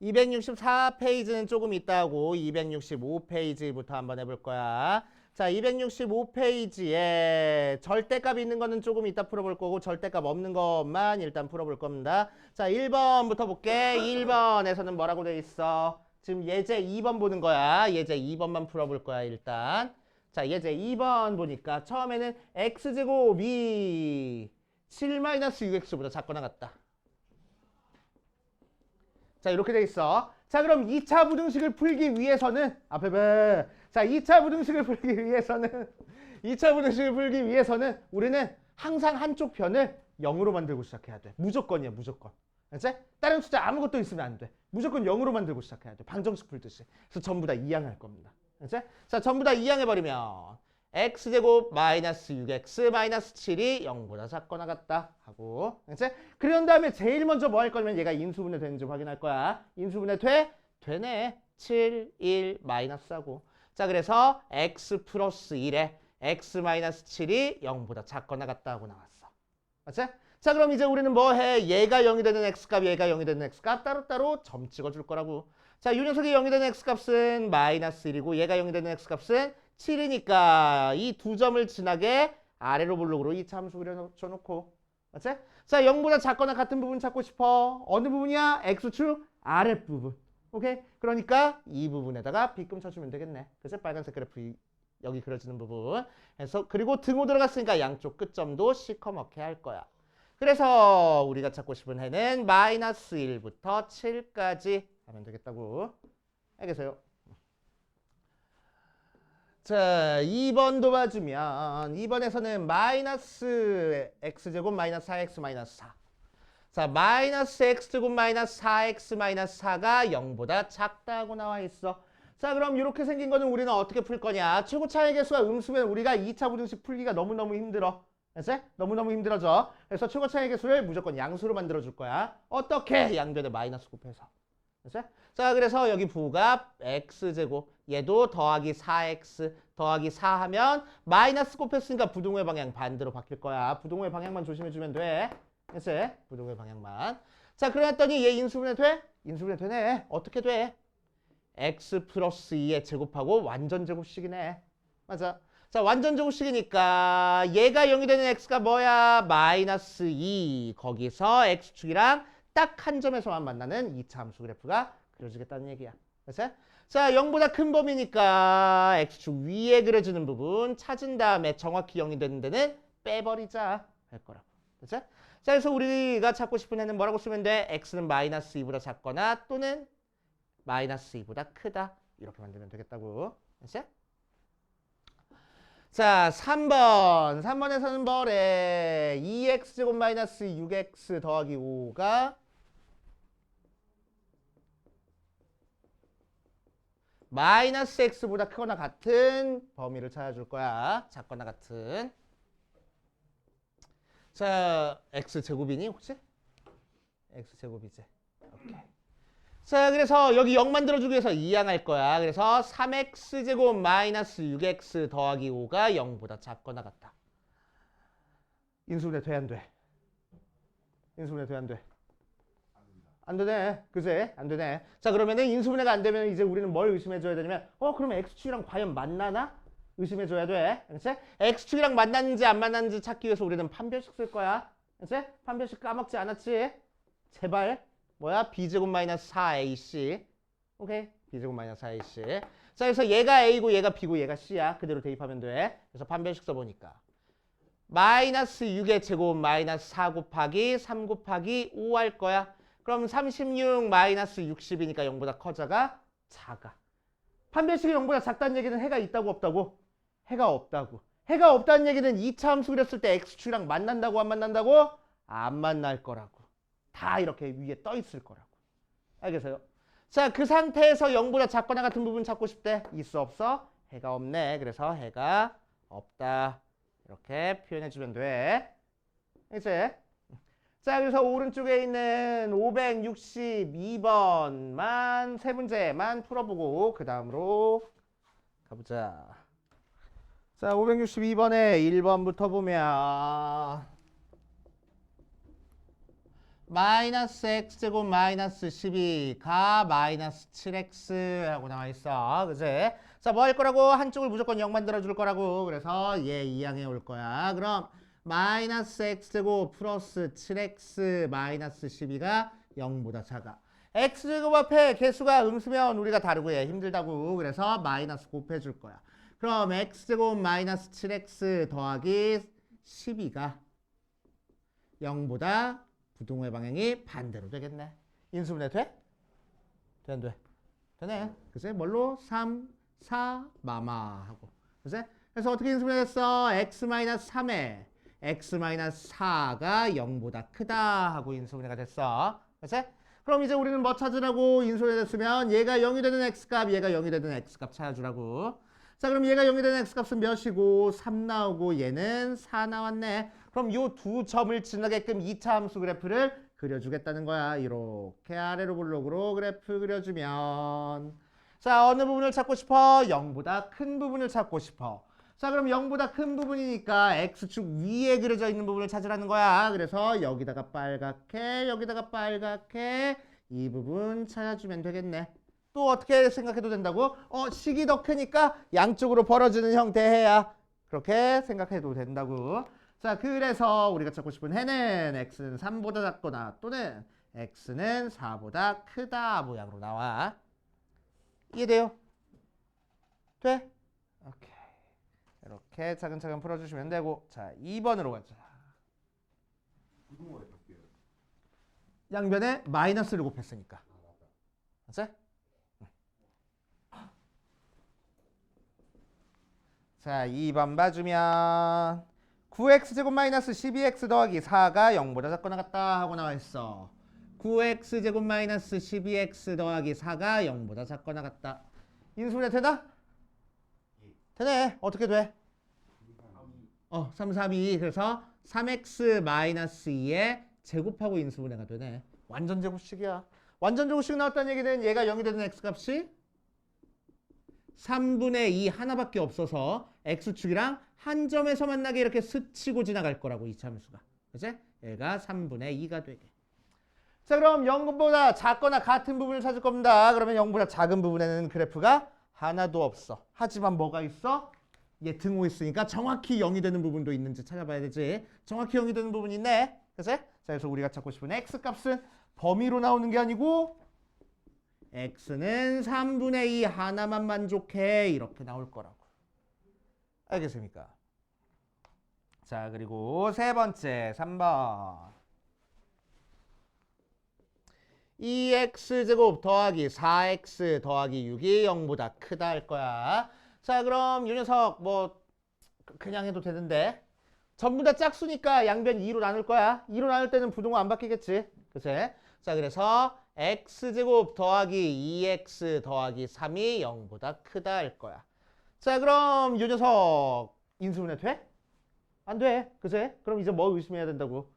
264페이지는 조금 있다고 265페이지부터 한번 해볼 거야. 자, 265페이지에 절대값 있는 거는 조금 이따 풀어볼 거고 절대값 없는 것만 일단 풀어볼 겁니다. 자, 1번부터 볼게. 1번에서는 뭐라고 돼 있어? 지금 예제 2번 보는 거야. 예제 2번만 풀어볼 거야, 일단. 자, 예제 2번 보니까 처음에는 x제곱이 7-6x보다 작거나 같다. 자, 이렇게 돼 있어. 자, 그럼 2차 부등식을 풀기 위해서는 앞에 봐. 자, 2차 부등식을 풀기 위해서는 우리는 항상 한쪽 편을 0으로 만들고 시작해야 돼. 무조건이야, 무조건. 알지? 다른 숫자 아무것도 있으면 안 돼. 무조건 0으로 만들고 시작해야 돼. 방정식 풀듯이. 그래서 전부 다 이항할 겁니다. 알지? 자, 전부 다 이항해버리면 x제곱 마이너스 6x 마이너스 7이 0보다 작거나 같다 하고, 알지? 그런 다음에 제일 먼저 뭐 할 거냐면 얘가 인수분해 되는지 확인할 거야. 인수분해 돼? 되네. 7, 1, 마이너스 하고. 자, 그래서 x 플러스 1에 x 마이너스 7이 0보다 작거나 같다 하고 나왔어. 맞지? 자, 그럼 이제 우리는 뭐 해? 얘가 0이 되는 x값, 얘가 0이 되는 x값 따로따로 점 찍어줄 거라고. 자, 이 녀석이 0이 되는 x값은 마이너스 1이고 얘가 0이 되는 x값은 7이니까 이 두 점을 지나게 아래로 블록으로 이 함수 그려놓고. 맞지? 자, 0보다 작거나 같은 부분 찾고 싶어. 어느 부분이야? x축 아랫부분. 오케이? 그러니까 이 부분에다가 빗금 쳐주면 되겠네. 그래서 빨간색 그래프 여기 그려지는 부분. 그래서 그리고 등호 들어갔으니까 양쪽 끝점도 시커멓게 할 거야. 그래서 우리가 찾고 싶은 해는 마이너스 1부터 7까지 하면 되겠다고. 알겠어요? 자, 2번도 봐주면 2번에서는 마이너스 x제곱 마이너스 4x 마이너스 4. 자, 마이너스 x제곱 마이너스 4x 마이너스 4가 0보다 작다고 나와 있어. 자, 그럼 이렇게 생긴 거는 우리는 어떻게 풀 거냐? 최고 차이 계수가 음수면 우리가 2차 부등식 풀기가 너무너무 힘들어. 알았지? 너무너무 힘들어져. 그래서 최고 차이 계수를 무조건 양수로 만들어 줄 거야. 어떻게? 양변에 마이너스 곱해서. 알았지? 자, 그래서 여기 부값 x제곱, 얘도 더하기 4x 더하기 4 하면 마이너스 곱했으니까 부동호의 방향 반대로 바뀔 거야. 부동호의 방향만 조심해주면 돼. 알았지? 부동호의 방향만. 자, 그랬더니 얘 인수분해 돼? 인수분해 되네. 어떻게 돼? x 플러스 2에 제곱하고 완전 제곱식이네. 맞아. 자, 완전 제곱식이니까 얘가 0이 되는 x가 뭐야? 마이너스 2. 거기서 x축이랑 딱 한 점에서만 만나는 2차 함수 그래프가 그려지겠다는 얘기야. 그렇지? 자, 0보다 큰 범위니까 x축 위에 그려지는 부분 찾은 다음에 정확히 0이 되는 데는 빼버리자 할 거라고. 그렇지? 자, 그래서 우리가 찾고 싶은 애는 뭐라고 쓰면 돼? x는 마이너스 2보다 작거나 또는 마이너스 2보다 크다. 이렇게 만들면 되겠다고. 그렇지? 자, 3번. 3번에서는 뭐래? 2x제곱 마이너스 6x 더하기 5가 마이너스 x보다 크거나 같은 범위를 찾아줄 거야. 작거나 같은. 자, x제곱이니 혹시? x제곱이지. 오케이. 자, 그래서 여기 0 만들어주기 위해서 이항할 거야. 그래서 3x제곱 마이너스 6x 더하기 5가 0보다 작거나 같다. 인수분해 돼, 안 돼? 인수분해 돼, 안 돼? 안 되네. 그제? 안 되네. 자, 그러면은 인수분해가 안 되면 이제 우리는 뭘 의심해줘야 되냐면 그러면 x축이랑 과연 만나나? 의심해줘야 돼. 그렇지? x축이랑 만났는지 안 만났는지 찾기 위해서 우리는 판별식 쓸 거야. 그렇지? 판별식 까먹지 않았지? 제발. 뭐야? b제곱 마이너스 4ac. 오케이? b제곱 마이너스 4ac. 자, 그래서 얘가 a고 얘가 b고 얘가 c야. 그대로 대입하면 돼. 그래서 판별식 써보니까 마이너스 6의 제곱 마이너스 4 곱하기 3 곱하기 5 할 거야. 그럼 36 마이너스 60이니까 0보다 커져가 작아. 판별식이 0보다 작다는 얘기는 해가 있다고 없다고? 해가 없다고. 해가 없다는 얘기는 2차 함수 그렸을 때 x축이랑 만난다고 안 만난다고? 안 만날 거라고. 다 이렇게 위에 떠 있을 거라고. 알겠어요? 자, 그 상태에서 0보다 작거나 같은 부분 찾고 싶대. 있어 없어? 해가 없네. 그래서 해가 없다. 이렇게 표현해주면 돼. 이제 자, 그래서 오른쪽에 있는 562번만 세 문제만 풀어보고 그 다음으로 가보자. 자, 562번에 1번부터 보면 마이너스 x제곱 마이너스 12가 마이너스 7x 하고 나와 있어. 그치? 자, 뭐 할 거라고? 한쪽을 무조건 0 만들어줄 거라고. 그래서 얘 이항해 올 거야. 그럼 마이너스 x제곱 플러스 7x 마이너스 12가 0보다 작아. x제곱 앞에 개수가 음수면 우리가 다르고 얘 힘들다고. 그래서 마이너스 곱해줄 거야. 그럼 x제곱 마이너스 7x 더하기 12가 0보다 부동호의 방향이 반대로 되겠네. 인수분해 돼? 돼, 안 돼? 되네. 그치? 뭘로? 3, 4, 마마 하고. 그치? 그래서 어떻게 인수분해 됐어? x-3에 x-4가 0보다 크다 하고 인수분해가 됐어. 그치? 그럼 이제 우리는 뭐 찾으라고? 인수분해 됐으면 얘가 0이 되는 x값, 얘가 0이 되는 x값 찾아주라고. 자, 그럼 얘가 0이 되는 x값은 몇이고 3 나오고 얘는 4 나왔네. 그럼 요 두 점을 지나게끔 2차 함수 그래프를 그려주겠다는 거야. 이렇게 아래로 블록으로 그래프 그려주면 자, 어느 부분을 찾고 싶어? 0보다 큰 부분을 찾고 싶어. 자, 그럼 0보다 큰 부분이니까 x축 위에 그려져 있는 부분을 찾으라는 거야. 그래서 여기다가 빨갛게 여기다가 빨갛게 이 부분 찾아주면 되겠네. 또 어떻게 생각해도 된다고? 식이 더 크니까 양쪽으로 벌어지는 형태 해야 그렇게 생각해도 된다고. 자, 그래서 우리가 찾고 싶은 해는 x는 3보다 작거나 또는 x는 4보다 크다 모양으로 나와. 이해돼요? 돼? 오케이. 이렇게 차근차근 풀어주시면 되고. 자, 2번으로 가자.
부동호에 바뀌어요.
양변에 마이너스를 곱했으니까. 맞지? 자, 2번 봐주면 9x제곱 마이너스 12x 더하기 4가 0보다 작거나 같다 하고 나와 있어. 9x제곱 마이너스 12x 더하기 4가 0보다 작거나 같다. 인수분해 되나? 되네. 어떻게 돼? 3, 3, 2. 그래서 3x 마이너스 2에 제곱하고 인수분해가 되네. 완전 제곱식이야. 완전 제곱식 나왔다는 얘기는 얘가 0이 되는 x값이 3분의 2 하나밖에 없어서 x축이랑 한 점에서 만나게 이렇게 스치고 지나갈 거라고 이 함수가. 그치? 얘가 3분의 2가 되게. 자, 그럼 0보다 작거나 같은 부분을 찾을 겁니다. 그러면 0보다 작은 부분에는 그래프가 하나도 없어. 하지만 뭐가 있어? 얘 등호 있으니까 정확히 0이 되는 부분도 있는지 찾아봐야 되지. 정확히 0이 되는 부분이 있네. 그치? 자, 그래서 우리가 찾고 싶은 x값은 범위로 나오는 게 아니고 x는 3분의 2 하나만 만족해 이렇게 나올 거라고. 알겠습니까? 자, 그리고 세 번째 3번 2x제곱 더하기 4x 더하기 6이 0보다 크다 할 거야. 자, 그럼 이 녀석 뭐 그냥 해도 되는데 전부 다 짝수니까 양변 2로 나눌 거야. 2로 나눌 때는 부동호 안 바뀌겠지. 그치? 자, 그래서 x제곱 더하기 2x 더하기 3이 0보다 크다 할 거야. 자, 그럼 이 녀석 인수분해 돼? 안 돼. 그치? 그럼 이제 뭐 의심해야 된다고?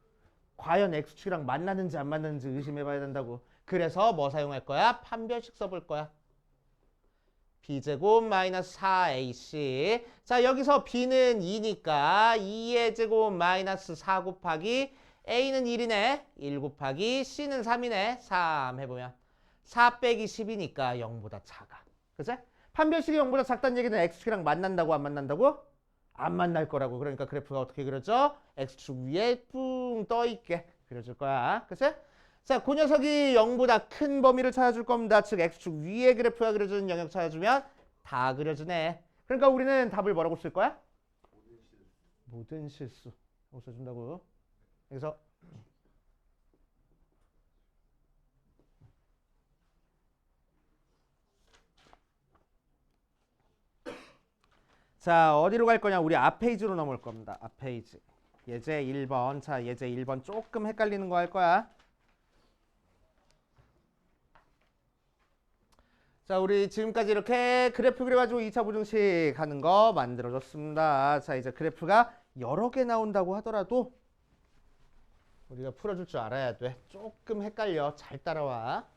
과연 x축이랑 만나는지 안 만나는지 의심해 봐야 된다고. 그래서 뭐 사용할 거야? 판별식 써볼 거야. b제곱 마이너스 4ac. 자, 여기서 b는 2니까 2의 제곱 마이너스 4 곱하기 a는 1이네. 1 곱하기 c는 3이네. 3 해보면 4 빼기 10이니까 0보다 작아. 그치? 판별식이 0보다 작다는 얘기는 x축이랑 만난다고 안 만난다고? 안 만날 거라고. 그러니까 그래프가 어떻게 그려져? x축 위에 뿡 떠있게 그려줄 거야. 그치? 자, 그 녀석이 0보다 큰 범위를 찾아줄 겁니다. 즉 x축 위에 그래프가 그려주는 영역 찾아주면 다 그려주네. 그러니까 우리는 답을 뭐라고 쓸 거야? 모든 실수 하고 써준다고. 여기서 자, 어디로 갈 거냐? 우리 앞 페이지로 넘어올 겁니다. 앞 페이지. 예제 1번. 자, 예제 1번 조금 헷갈리는 거 할 거야. 자, 우리 지금까지 이렇게 그래프 그려가지고 2차 부등식 하는 거 만들어줬습니다. 자, 이제 그래프가 여러 개 나온다고 하더라도 우리가 풀어줄 줄 알아야 돼. 조금 헷갈려. 잘 따라와.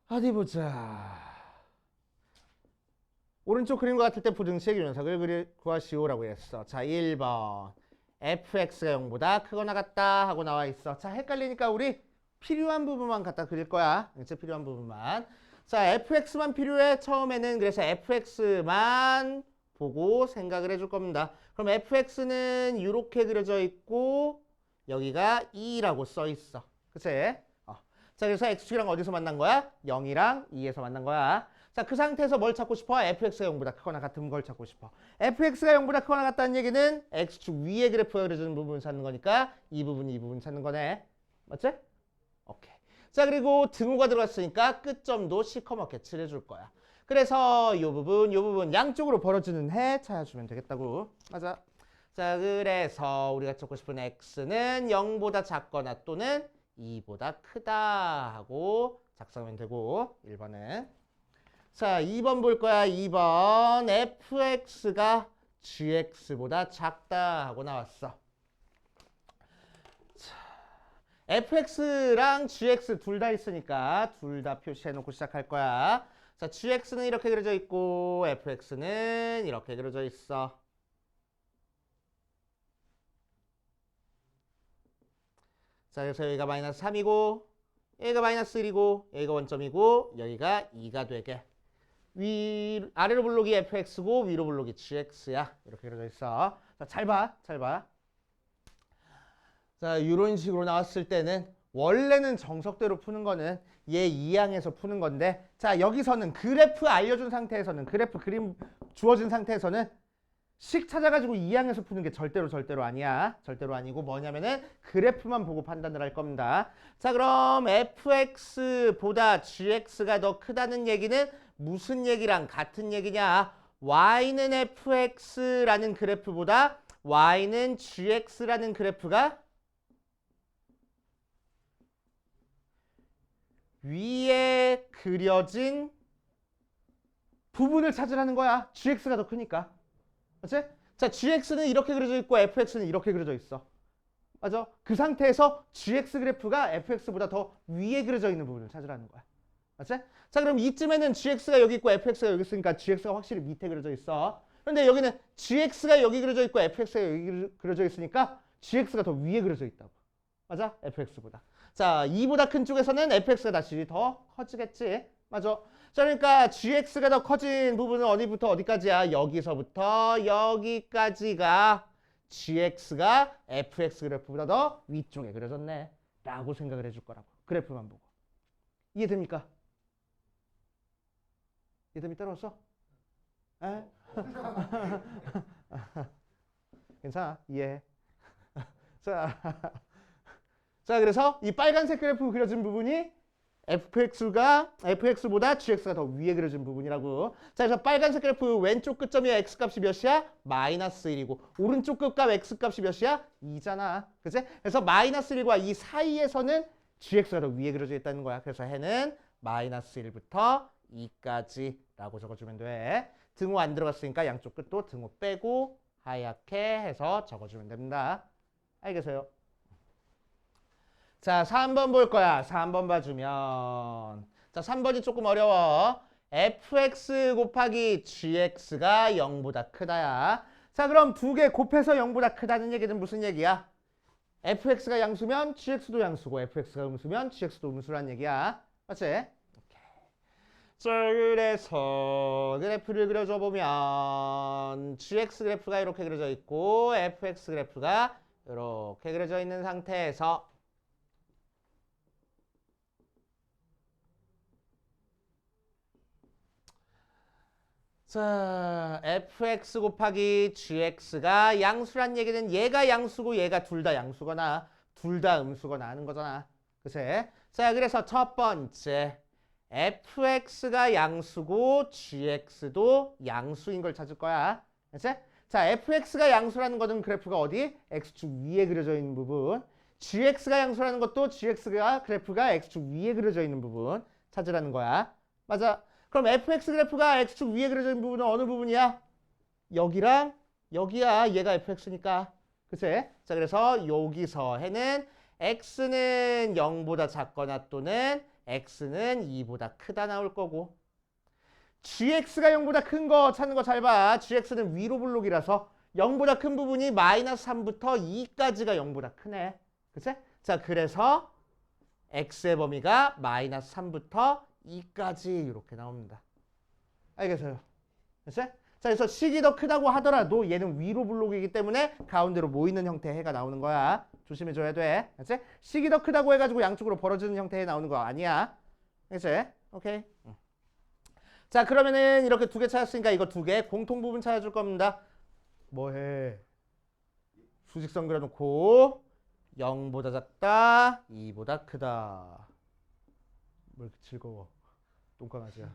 어디 보자. 오른쪽 그림과 같을 때 부등식 녀석을 구하시오라고 했어. 자, 1번. fx가 0보다 크거나 같다 하고 나와 있어. 자, 헷갈리니까 우리 필요한 부분만 갖다 그릴 거야. 이제 필요한 부분만. 자, fx만 필요해. 처음에는 그래서 fx만 보고 생각을 해줄 겁니다. 그럼 fx는 이렇게 그려져 있고 여기가 2라고 써 있어. 그치? 자, 그래서 x축이랑 어디서 만난 거야? 0이랑 2에서 만난 거야. 자, 그 상태에서 뭘 찾고 싶어? fx가 0보다 크거나 같은 걸 찾고 싶어. fx가 0보다 크거나 같다는 얘기는 x축 위에 그래프가 그려지는 부분을 찾는 거니까 이 부분 찾는 거네. 맞지? 오케이. 자, 그리고 등호가 들어갔으니까 끝점도 시커멓게 칠해줄 거야. 그래서 요 부분 양쪽으로 벌어지는 해 찾아주면 되겠다고. 맞아. 자, 그래서 우리가 찾고 싶은 x는 0보다 작거나 또는 2보다 크다 하고 작성하면 되고 1번은. 자, 2번 볼 거야. 2번 fx가 gx보다 작다 하고 나왔어. 자, fx랑 gx 둘 다 있으니까 둘 다 표시해놓고 시작할 거야. 자, gx는 이렇게 그려져 있고 fx는 이렇게 그려져 있어. 자, 그래서 여기가 마이너스 3이고 여기가 마이너스 1이고 여기가 원점이고 여기가 2가 되게. 아래로 블록이 fx고 위로 블록이 gx야. 이렇게 그려져 있어. 자, 잘 봐. 자, 이런 식으로 나왔을 때는 원래는 정석대로 푸는 거는 얘 이항에서 푸는 건데, 자, 여기서는 그래프 알려준 상태에서는 그래프 그림 주어진 상태에서는 식 찾아가지고 이항에서 푸는 게 절대로 아니야. 절대로 아니고 뭐냐면은 그래프만 보고 판단을 할 겁니다. 자, 그럼 fx보다 gx가 더 크다는 얘기는 무슨 얘기랑 같은 얘기냐? y는 fx라는 그래프보다 y는 gx라는 그래프가 위에 그려진 부분을 찾으라는 거야. gx가 더 크니까. 맞지? 자, gx는 이렇게 그려져 있고 fx는 이렇게 그려져 있어. 맞아? 그 상태에서 gx 그래프가 fx보다 더 위에 그려져 있는 부분을 찾으라는 거야. 맞지? 자, 그럼 이쯤에는 gx가 여기 있고 fx가 여기 있으니까 gx가 확실히 밑에 그려져 있어. 그런데 여기는 gx가 여기 그려져 있고 fx가 여기 그려져 있으니까 gx가 더 위에 그려져 있다고. 맞아? fx보다. 자, 2보다 큰 쪽에서는 fx가 다시 더 커지겠지. 맞아? 자, 그러니까 gx가 더 커진 부분은 어디부터 어디까지야? 여기서부터 여기까지가 gx가 fx 그래프보다 더 위쪽에 그려졌네 라고 생각을 해줄 거라고. 그래프만 보고. 이해됩니까? 이해됩니까? 따라왔어? 에? 괜찮아. 이해해. 자, 그래서 이 빨간색 그래프 그려진 부분이 fx보다 gx가 더 위에 그려진 부분이라고. 자, 그래서 빨간색 그래프 왼쪽 끝점이 x값이 몇이야? 마이너스 1이고 오른쪽 끝값 x값이 몇이야? 2잖아. 그치? 그래서 마이너스 1과 이 사이에서는 gx가 더 위에 그려져 있다는 거야. 그래서 해는 마이너스 1부터 2까지 라고 적어주면 돼. 등호 안 들어갔으니까 양쪽 끝도 등호 빼고 하얗게 해서 적어주면 됩니다. 알겠어요? 자, 3번 볼 거야. 3번 봐주면. 자, 3번이 조금 어려워. fx 곱하기 gx가 0보다 크다야. 자, 그럼 두 개 곱해서 0보다 크다는 얘기는 무슨 얘기야? fx가 양수면 gx도 양수고 fx가 음수면 gx도 음수란 얘기야. 맞지? 오케이. 자, 그래서 그래프를 그려줘 보면 gx 그래프가 이렇게 그려져 있고 fx 그래프가 이렇게 그려져 있는 상태에서 자, fx 곱하기 gx가 양수란 얘기는 얘가 양수고 얘가 둘 다 양수거나 둘 다 음수거나 하는 거잖아. 그치? 자, 그래서 첫 번째 fx가 양수고 gx도 양수인 걸 찾을 거야. 그치? 자, fx가 양수라는 거는 그래프가 어디? x축 위에 그려져 있는 부분. gx가 양수라는 것도 gx가 그래프가 x축 위에 그려져 있는 부분 찾으라는 거야. 맞아. 그럼 fx 그래프가 x축 위에 그려져 있는 부분은 어느 부분이야? 여기랑 여기야. 얘가 fx니까. 그치? 자, 그래서 여기서 해는 x는 0보다 작거나 또는 x는 2보다 크다 나올 거고, gx가 0보다 큰 거 찾는 거 잘 봐. gx는 위로 블록이라서 0보다 큰 부분이 마이너스 3부터 2까지가 0보다 크네. 그치? 자, 그래서 x의 범위가 마이너스 3부터 2까지 이렇게 나옵니다. 알겠어요? 그치? 자, 그래서 식이 더 크다고 하더라도 얘는 위로 블록이기 때문에 가운데로 모이는 형태의 해가 나오는 거야. 조심해줘야 돼. 그치? 식이 더 크다고 해가지고 양쪽으로 벌어지는 형태에 나오는 거 아니야. 그치? 오케이. 자, 그러면은 이렇게 두 개 찾았으니까 이거 두 개 공통 부분 찾아줄 겁니다. 뭐해? 수직선 그려놓고 0보다 작다, 2보다 크다. 뭐 이렇게 즐거워? 똥강아지야.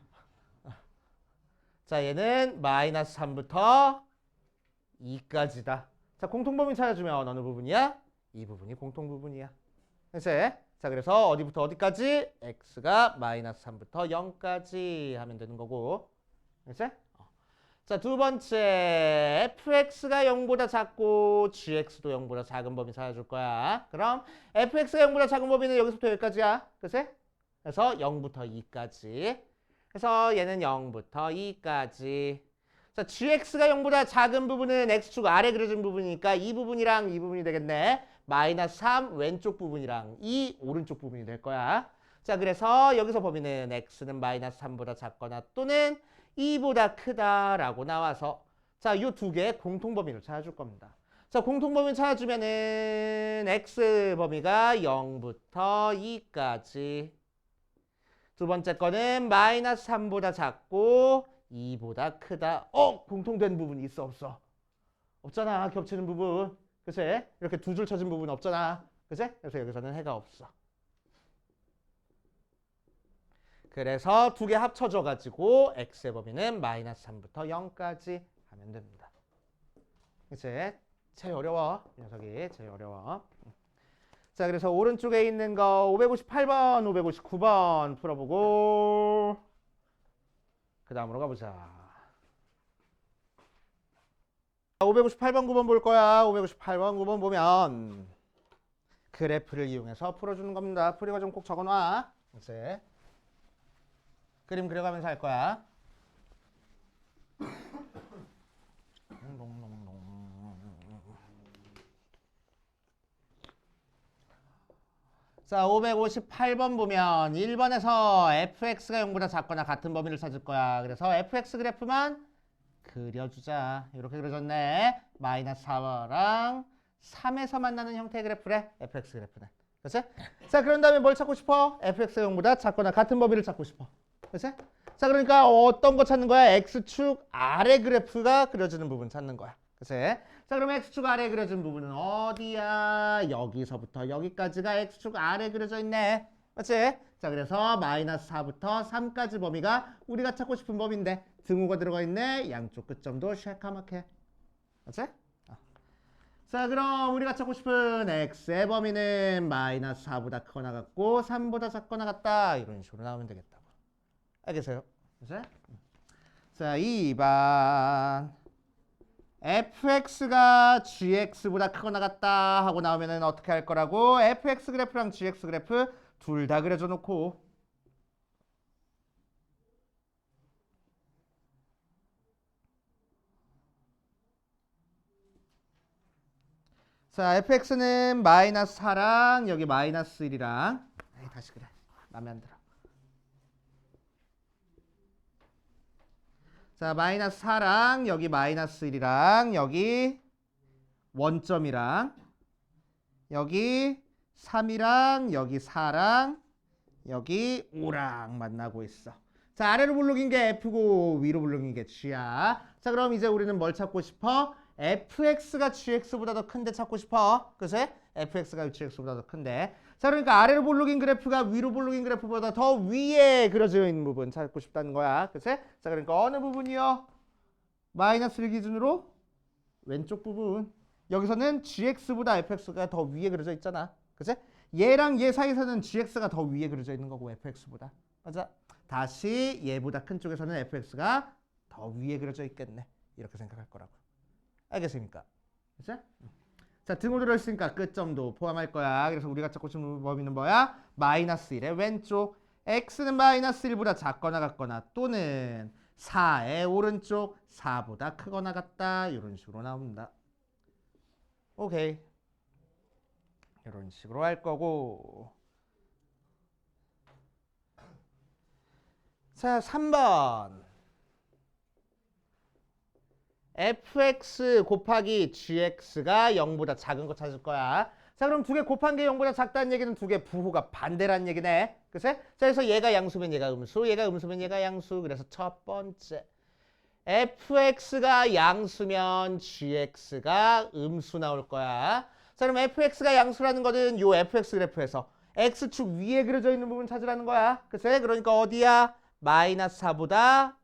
자, 얘는 마이너스 3부터 2까지다. 자, 공통범위 찾아주면 어느 부분이야? 이 부분이 공통부분이야. 그치? 자, 그래서 어디부터 어디까지? x가 마이너스 3부터 0까지 하면 되는 거고. 그치? 자, 두 번째, fx가 0보다 작고 gx도 0보다 작은 범위 찾아줄 거야. 그럼 fx가 0보다 작은 범위는 여기서부터 여기까지야. 그치? 그래서 0부터 2까지. 그래서 얘는 0부터 2까지. 자, gx가 0보다 작은 부분은 x축 아래 그려진 부분이니까 이 부분이랑 이 부분이 되겠네. 마이너스 3 왼쪽 부분이랑 2 오른쪽 부분이 될 거야. 자, 그래서 여기서 범위는 x는 마이너스 3보다 작거나 또는 2보다 크다라고 나와서 자, 이 두 개의 공통범위를 찾아줄 겁니다. 자, 공통범위 찾아주면은 x 범위가 0부터 2까지. 두 번째 거는 마이너스 3보다 작고 2보다 크다. 공통된 부분이 있어 없어? 없잖아. 겹치는 부분. 그치? 이렇게 두 줄 쳐진 부분 없잖아. 그치? 그래서 여기서는 해가 없어. 그래서 두 개 합쳐져가지고 x의 범위는 마이너스 3부터 0까지 하면 됩니다. 그치? 제일 어려워. 이 녀석이 제일 어려워. 자, 그래서 오른쪽에 있는 거 558번, 559번 풀어보고 그 다음으로 가보자. 558번, 9번 볼 거야. 558번, 9번 보면 그래프를 이용해서 풀어주는 겁니다. 풀이 과정 꼭 적어놔. 그치? 그림 그려가면서 할 거야. 자, 558번 보면 1번에서 fx가 0보다 작거나 같은 범위를 찾을 거야. 그래서 fx 그래프만 그려주자. 이렇게 그려졌네. 마이너스 4랑 3에서 만나는 형태의 그래프래. fx 그래프는. 그치? 자, 그런 다음에 뭘 찾고 싶어? fx가 0보다 작거나 같은 범위를 찾고 싶어. 그치? 자, 그러니까 어떤 거 찾는 거야? x축 아래 그래프가 그려지는 부분 찾는 거야. 그치? 자, 그럼 x축 아래 그려진 부분은 어디야? 여기서부터 여기까지가 x축 아래 그려져 있네. 맞지? 자, 그래서 마이너스 4부터 3까지 범위가 우리가 찾고 싶은 범위인데 등호가 들어가 있네. 양쪽 끝점도 쉐카맣게. 맞지? 자, 그럼 우리가 찾고 싶은 x의 범위는 마이너스 4보다 크거나 같고 3보다 작거나 같다. 이런 식으로 나오면 되겠다고. 알겠어요? 그치? 자, 2번. fx가 gx보다 크거나 같다 하고 나오면은 어떻게 할 거라고? fx 그래프랑 gx 그래프 둘 다 그려줘 놓고 자, fx는 마이너스 4랑 여기 마이너스 1이랑 다시 그래. 맘에 안 들어. 자, 마이너스 4랑 여기 마이너스 1이랑 여기 원점이랑 여기 3이랑 여기 4랑 여기 5랑 만나고 있어. 자, 아래로 블록인 게 F고 위로 블록인 게 G야. 자, 그럼 이제 우리는 뭘 찾고 싶어? fx가 gx보다 더 큰데 찾고 싶어. 그치? fx가 gx보다 더 큰데. 자, 그러니까 아래로 볼록인 그래프가 위로 볼록인 그래프보다 더 위에 그려져 있는 부분 찾고 싶다는 거야. 그치? 자, 그러니까 어느 부분이요? 마이너스를 기준으로 왼쪽 부분. 여기서는 gx보다 fx가 더 위에 그려져 있잖아. 그치? 얘랑 얘 사이에서는 gx가 더 위에 그려져 있는 거고 fx보다. 맞아? 다시 얘보다 큰 쪽에서는 fx가 더 위에 그려져 있겠네. 이렇게 생각할 거라고. 알겠습니까? 그치? 자, 등호 들어있으니까 끝점도 포함할 거야. 그래서 우리가 찾고 싶은 범위는 뭐야? 마이너스 1의 왼쪽. x는 마이너스 1보다 작거나 같거나 또는 4의 오른쪽 4보다 크거나 같다. 이런 식으로 나옵니다. 오케이. 이런 식으로 할 거고. 자, 3번. fx 곱하기 gx가 0보다 작은 거 찾을 거야. 자, 그럼 두 개 곱한 게 0보다 작다는 얘기는 두 개 부호가 반대라는 얘기네. 그치? 자, 그래서 얘가 양수면 얘가 음수, 얘가 음수면 얘가 양수. 그래서 첫 번째. fx가 양수면 gx가 음수 나올 거야. 자, 그럼 fx가 양수라는 거는 요 fx 그래프에서 x축 위에 그려져 있는 부분 찾으라는 거야. 그치? 그러니까 어디야? 마이너스 4보다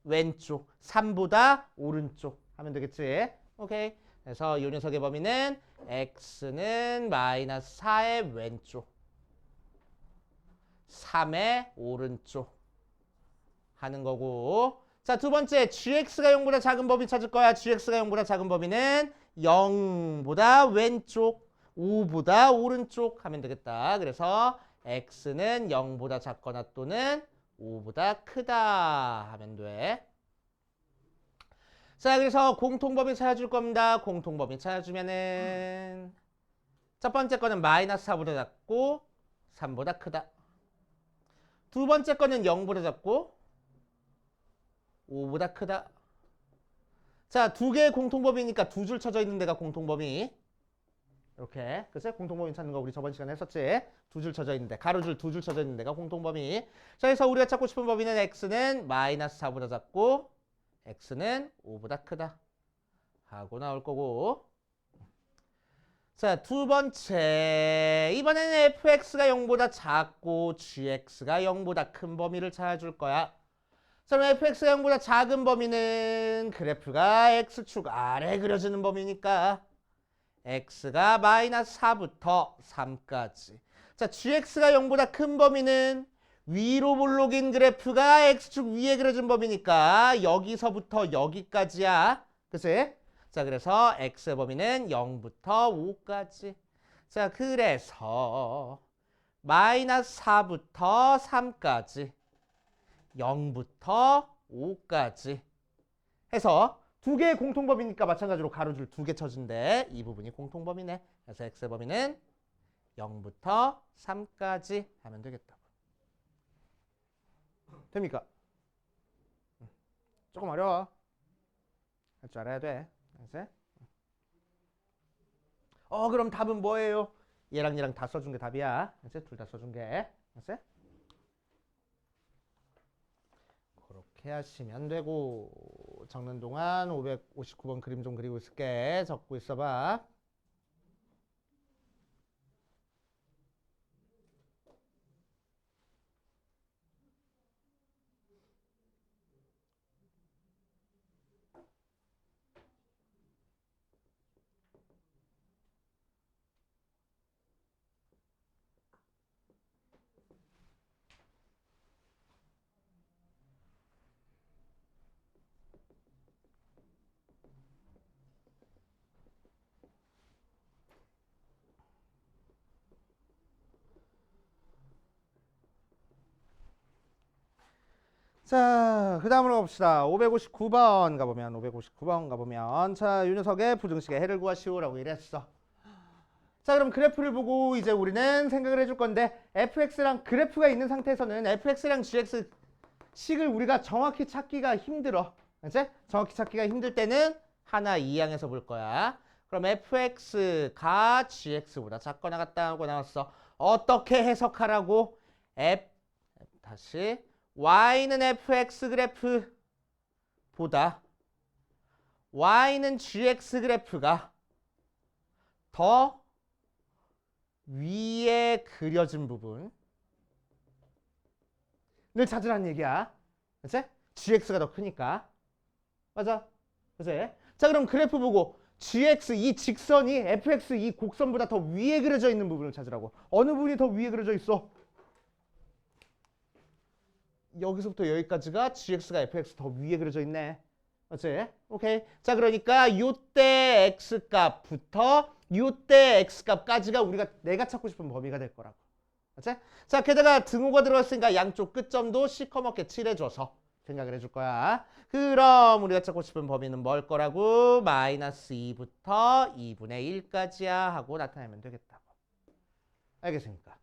왼쪽, 3보다 오른쪽 하면 되겠지. 오케이. 그래서 이 녀석의 범위는 x는 마이너스 4의 왼쪽, 3의 오른쪽 하는 거고. 자, 두 번째 gx가 0보다 작은 범위 찾을 거야. gx가 0보다 작은 범위는 0보다 왼쪽, 5보다 오른쪽 하면 되겠다. 그래서 x는 0보다 작거나 또는 5보다 크다 하면 돼. 자, 그래서 공통범위 찾아줄 겁니다. 공통범위 찾아주면은 첫 번째 거는 마이너스 4보다 작고 3보다 크다. 두 번째 거는 0보다 작고 5보다 크다. 자, 두 개의 공통범위니까 두 줄 쳐져 있는 데가 공통범위. 이렇게. 그치? 공통범위 찾는 거 우리 저번 시간에 했었지? 두 줄 쳐져 있는데, 가로줄 두 줄 쳐져 있는 데가 공통범위. 자, 그래서 우리가 찾고 싶은 범위는 x는 마이너스 4보다 작고 x는 5보다 크다 하고 나올 거고. 자, 두 번째. 이번에는 fx가 0보다 작고 gx가 0보다 큰 범위를 찾아줄 거야. 자, 그럼 fx가 0보다 작은 범위는 그래프가 x축 아래 그려지는 범위니까 x가 마이너스 4부터 3까지. 자, gx가 0보다 큰 범위는 위로 볼록인 그래프가 x축 위에 그려진 범위니까 여기서부터 여기까지야. 그치? 자, 그래서 x의 범위는 0부터 5까지. 자, 그래서 마이너스 4부터 3까지. 0부터 5까지 해서 두 개의 공통범위니까 마찬가지로 가로줄 두 개 쳐진데 이 부분이 공통범위네. 그래서 x의 범위는 0부터 3까지 하면 되겠다. 됩니까? 조금 어려워. 할 줄 알아야 돼. 알았지? 그럼 답은 뭐예요? 얘랑 얘랑 다 써준 게 답이야. 둘 다 써준 게. 알았지? 그렇게 하시면 되고. 적는 동안 559번 그림 좀 그리고 있을게. 적고 있어봐. 자, 그 다음으로 봅시다. 559번 가보면, 559번 가보면, 자, 이 녀석의 부등식의 해를 구하시오라고 이랬어. 자, 그럼 그래프를 보고 이제 우리는 생각을 해줄 건데, fx랑 그래프가 있는 상태에서는 fx랑 gx 식을 우리가 정확히 찾기가 힘들어. 알지? 정확히 찾기가 힘들 때는 하나 이항에서 볼 거야. 그럼 fx가 gx보다 작거나 같다 하고 나왔어. 어떻게 해석하라고? 다시 y는 fx 그래프보다 y는 gx 그래프가 더 위에 그려진 부분을 찾으라는 얘기야. 그치? gx가 더 크니까. 맞아. 그치? 자, 그럼 그래프 보고 gx 이 직선이 fx 이 곡선보다 더 위에 그려져 있는 부분을 찾으라고. 어느 부분이 더 위에 그려져 있어? 여기서부터 여기까지가 gx가 fx 더 위에 그려져 있네. 맞지? 오케이. 자, 그러니까 요때 x 값부터 요때 x 값까지가 내가 찾고 싶은 범위가 될 거라고. 맞지? 자, 게다가 등호가 들어갔으니까 양쪽 끝점도 시커멓게 칠해줘서 생각을 해줄 거야. 그럼 우리가 찾고 싶은 범위는 뭘 거라고? 마이너스 2부터 2분의 1까지야 하고 나타내면 되겠다고. 알겠습니까?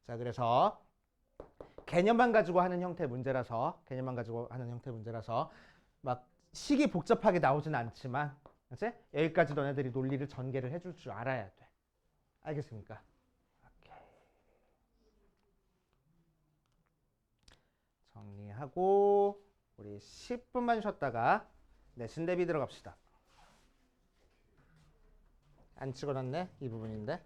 자, 그래서 개념만 가지고 하는 형태 문제라서 막 식이 복잡하게 나오진 않지만 그치? 여기까지 너네들이 논리를 전개를 해줄 줄 알아야 돼. 알겠습니까? 오케이. 정리하고 우리 10분만 쉬었다가 내신 대비 들어갑시다. 안 찍어놨네? 이 부분인데.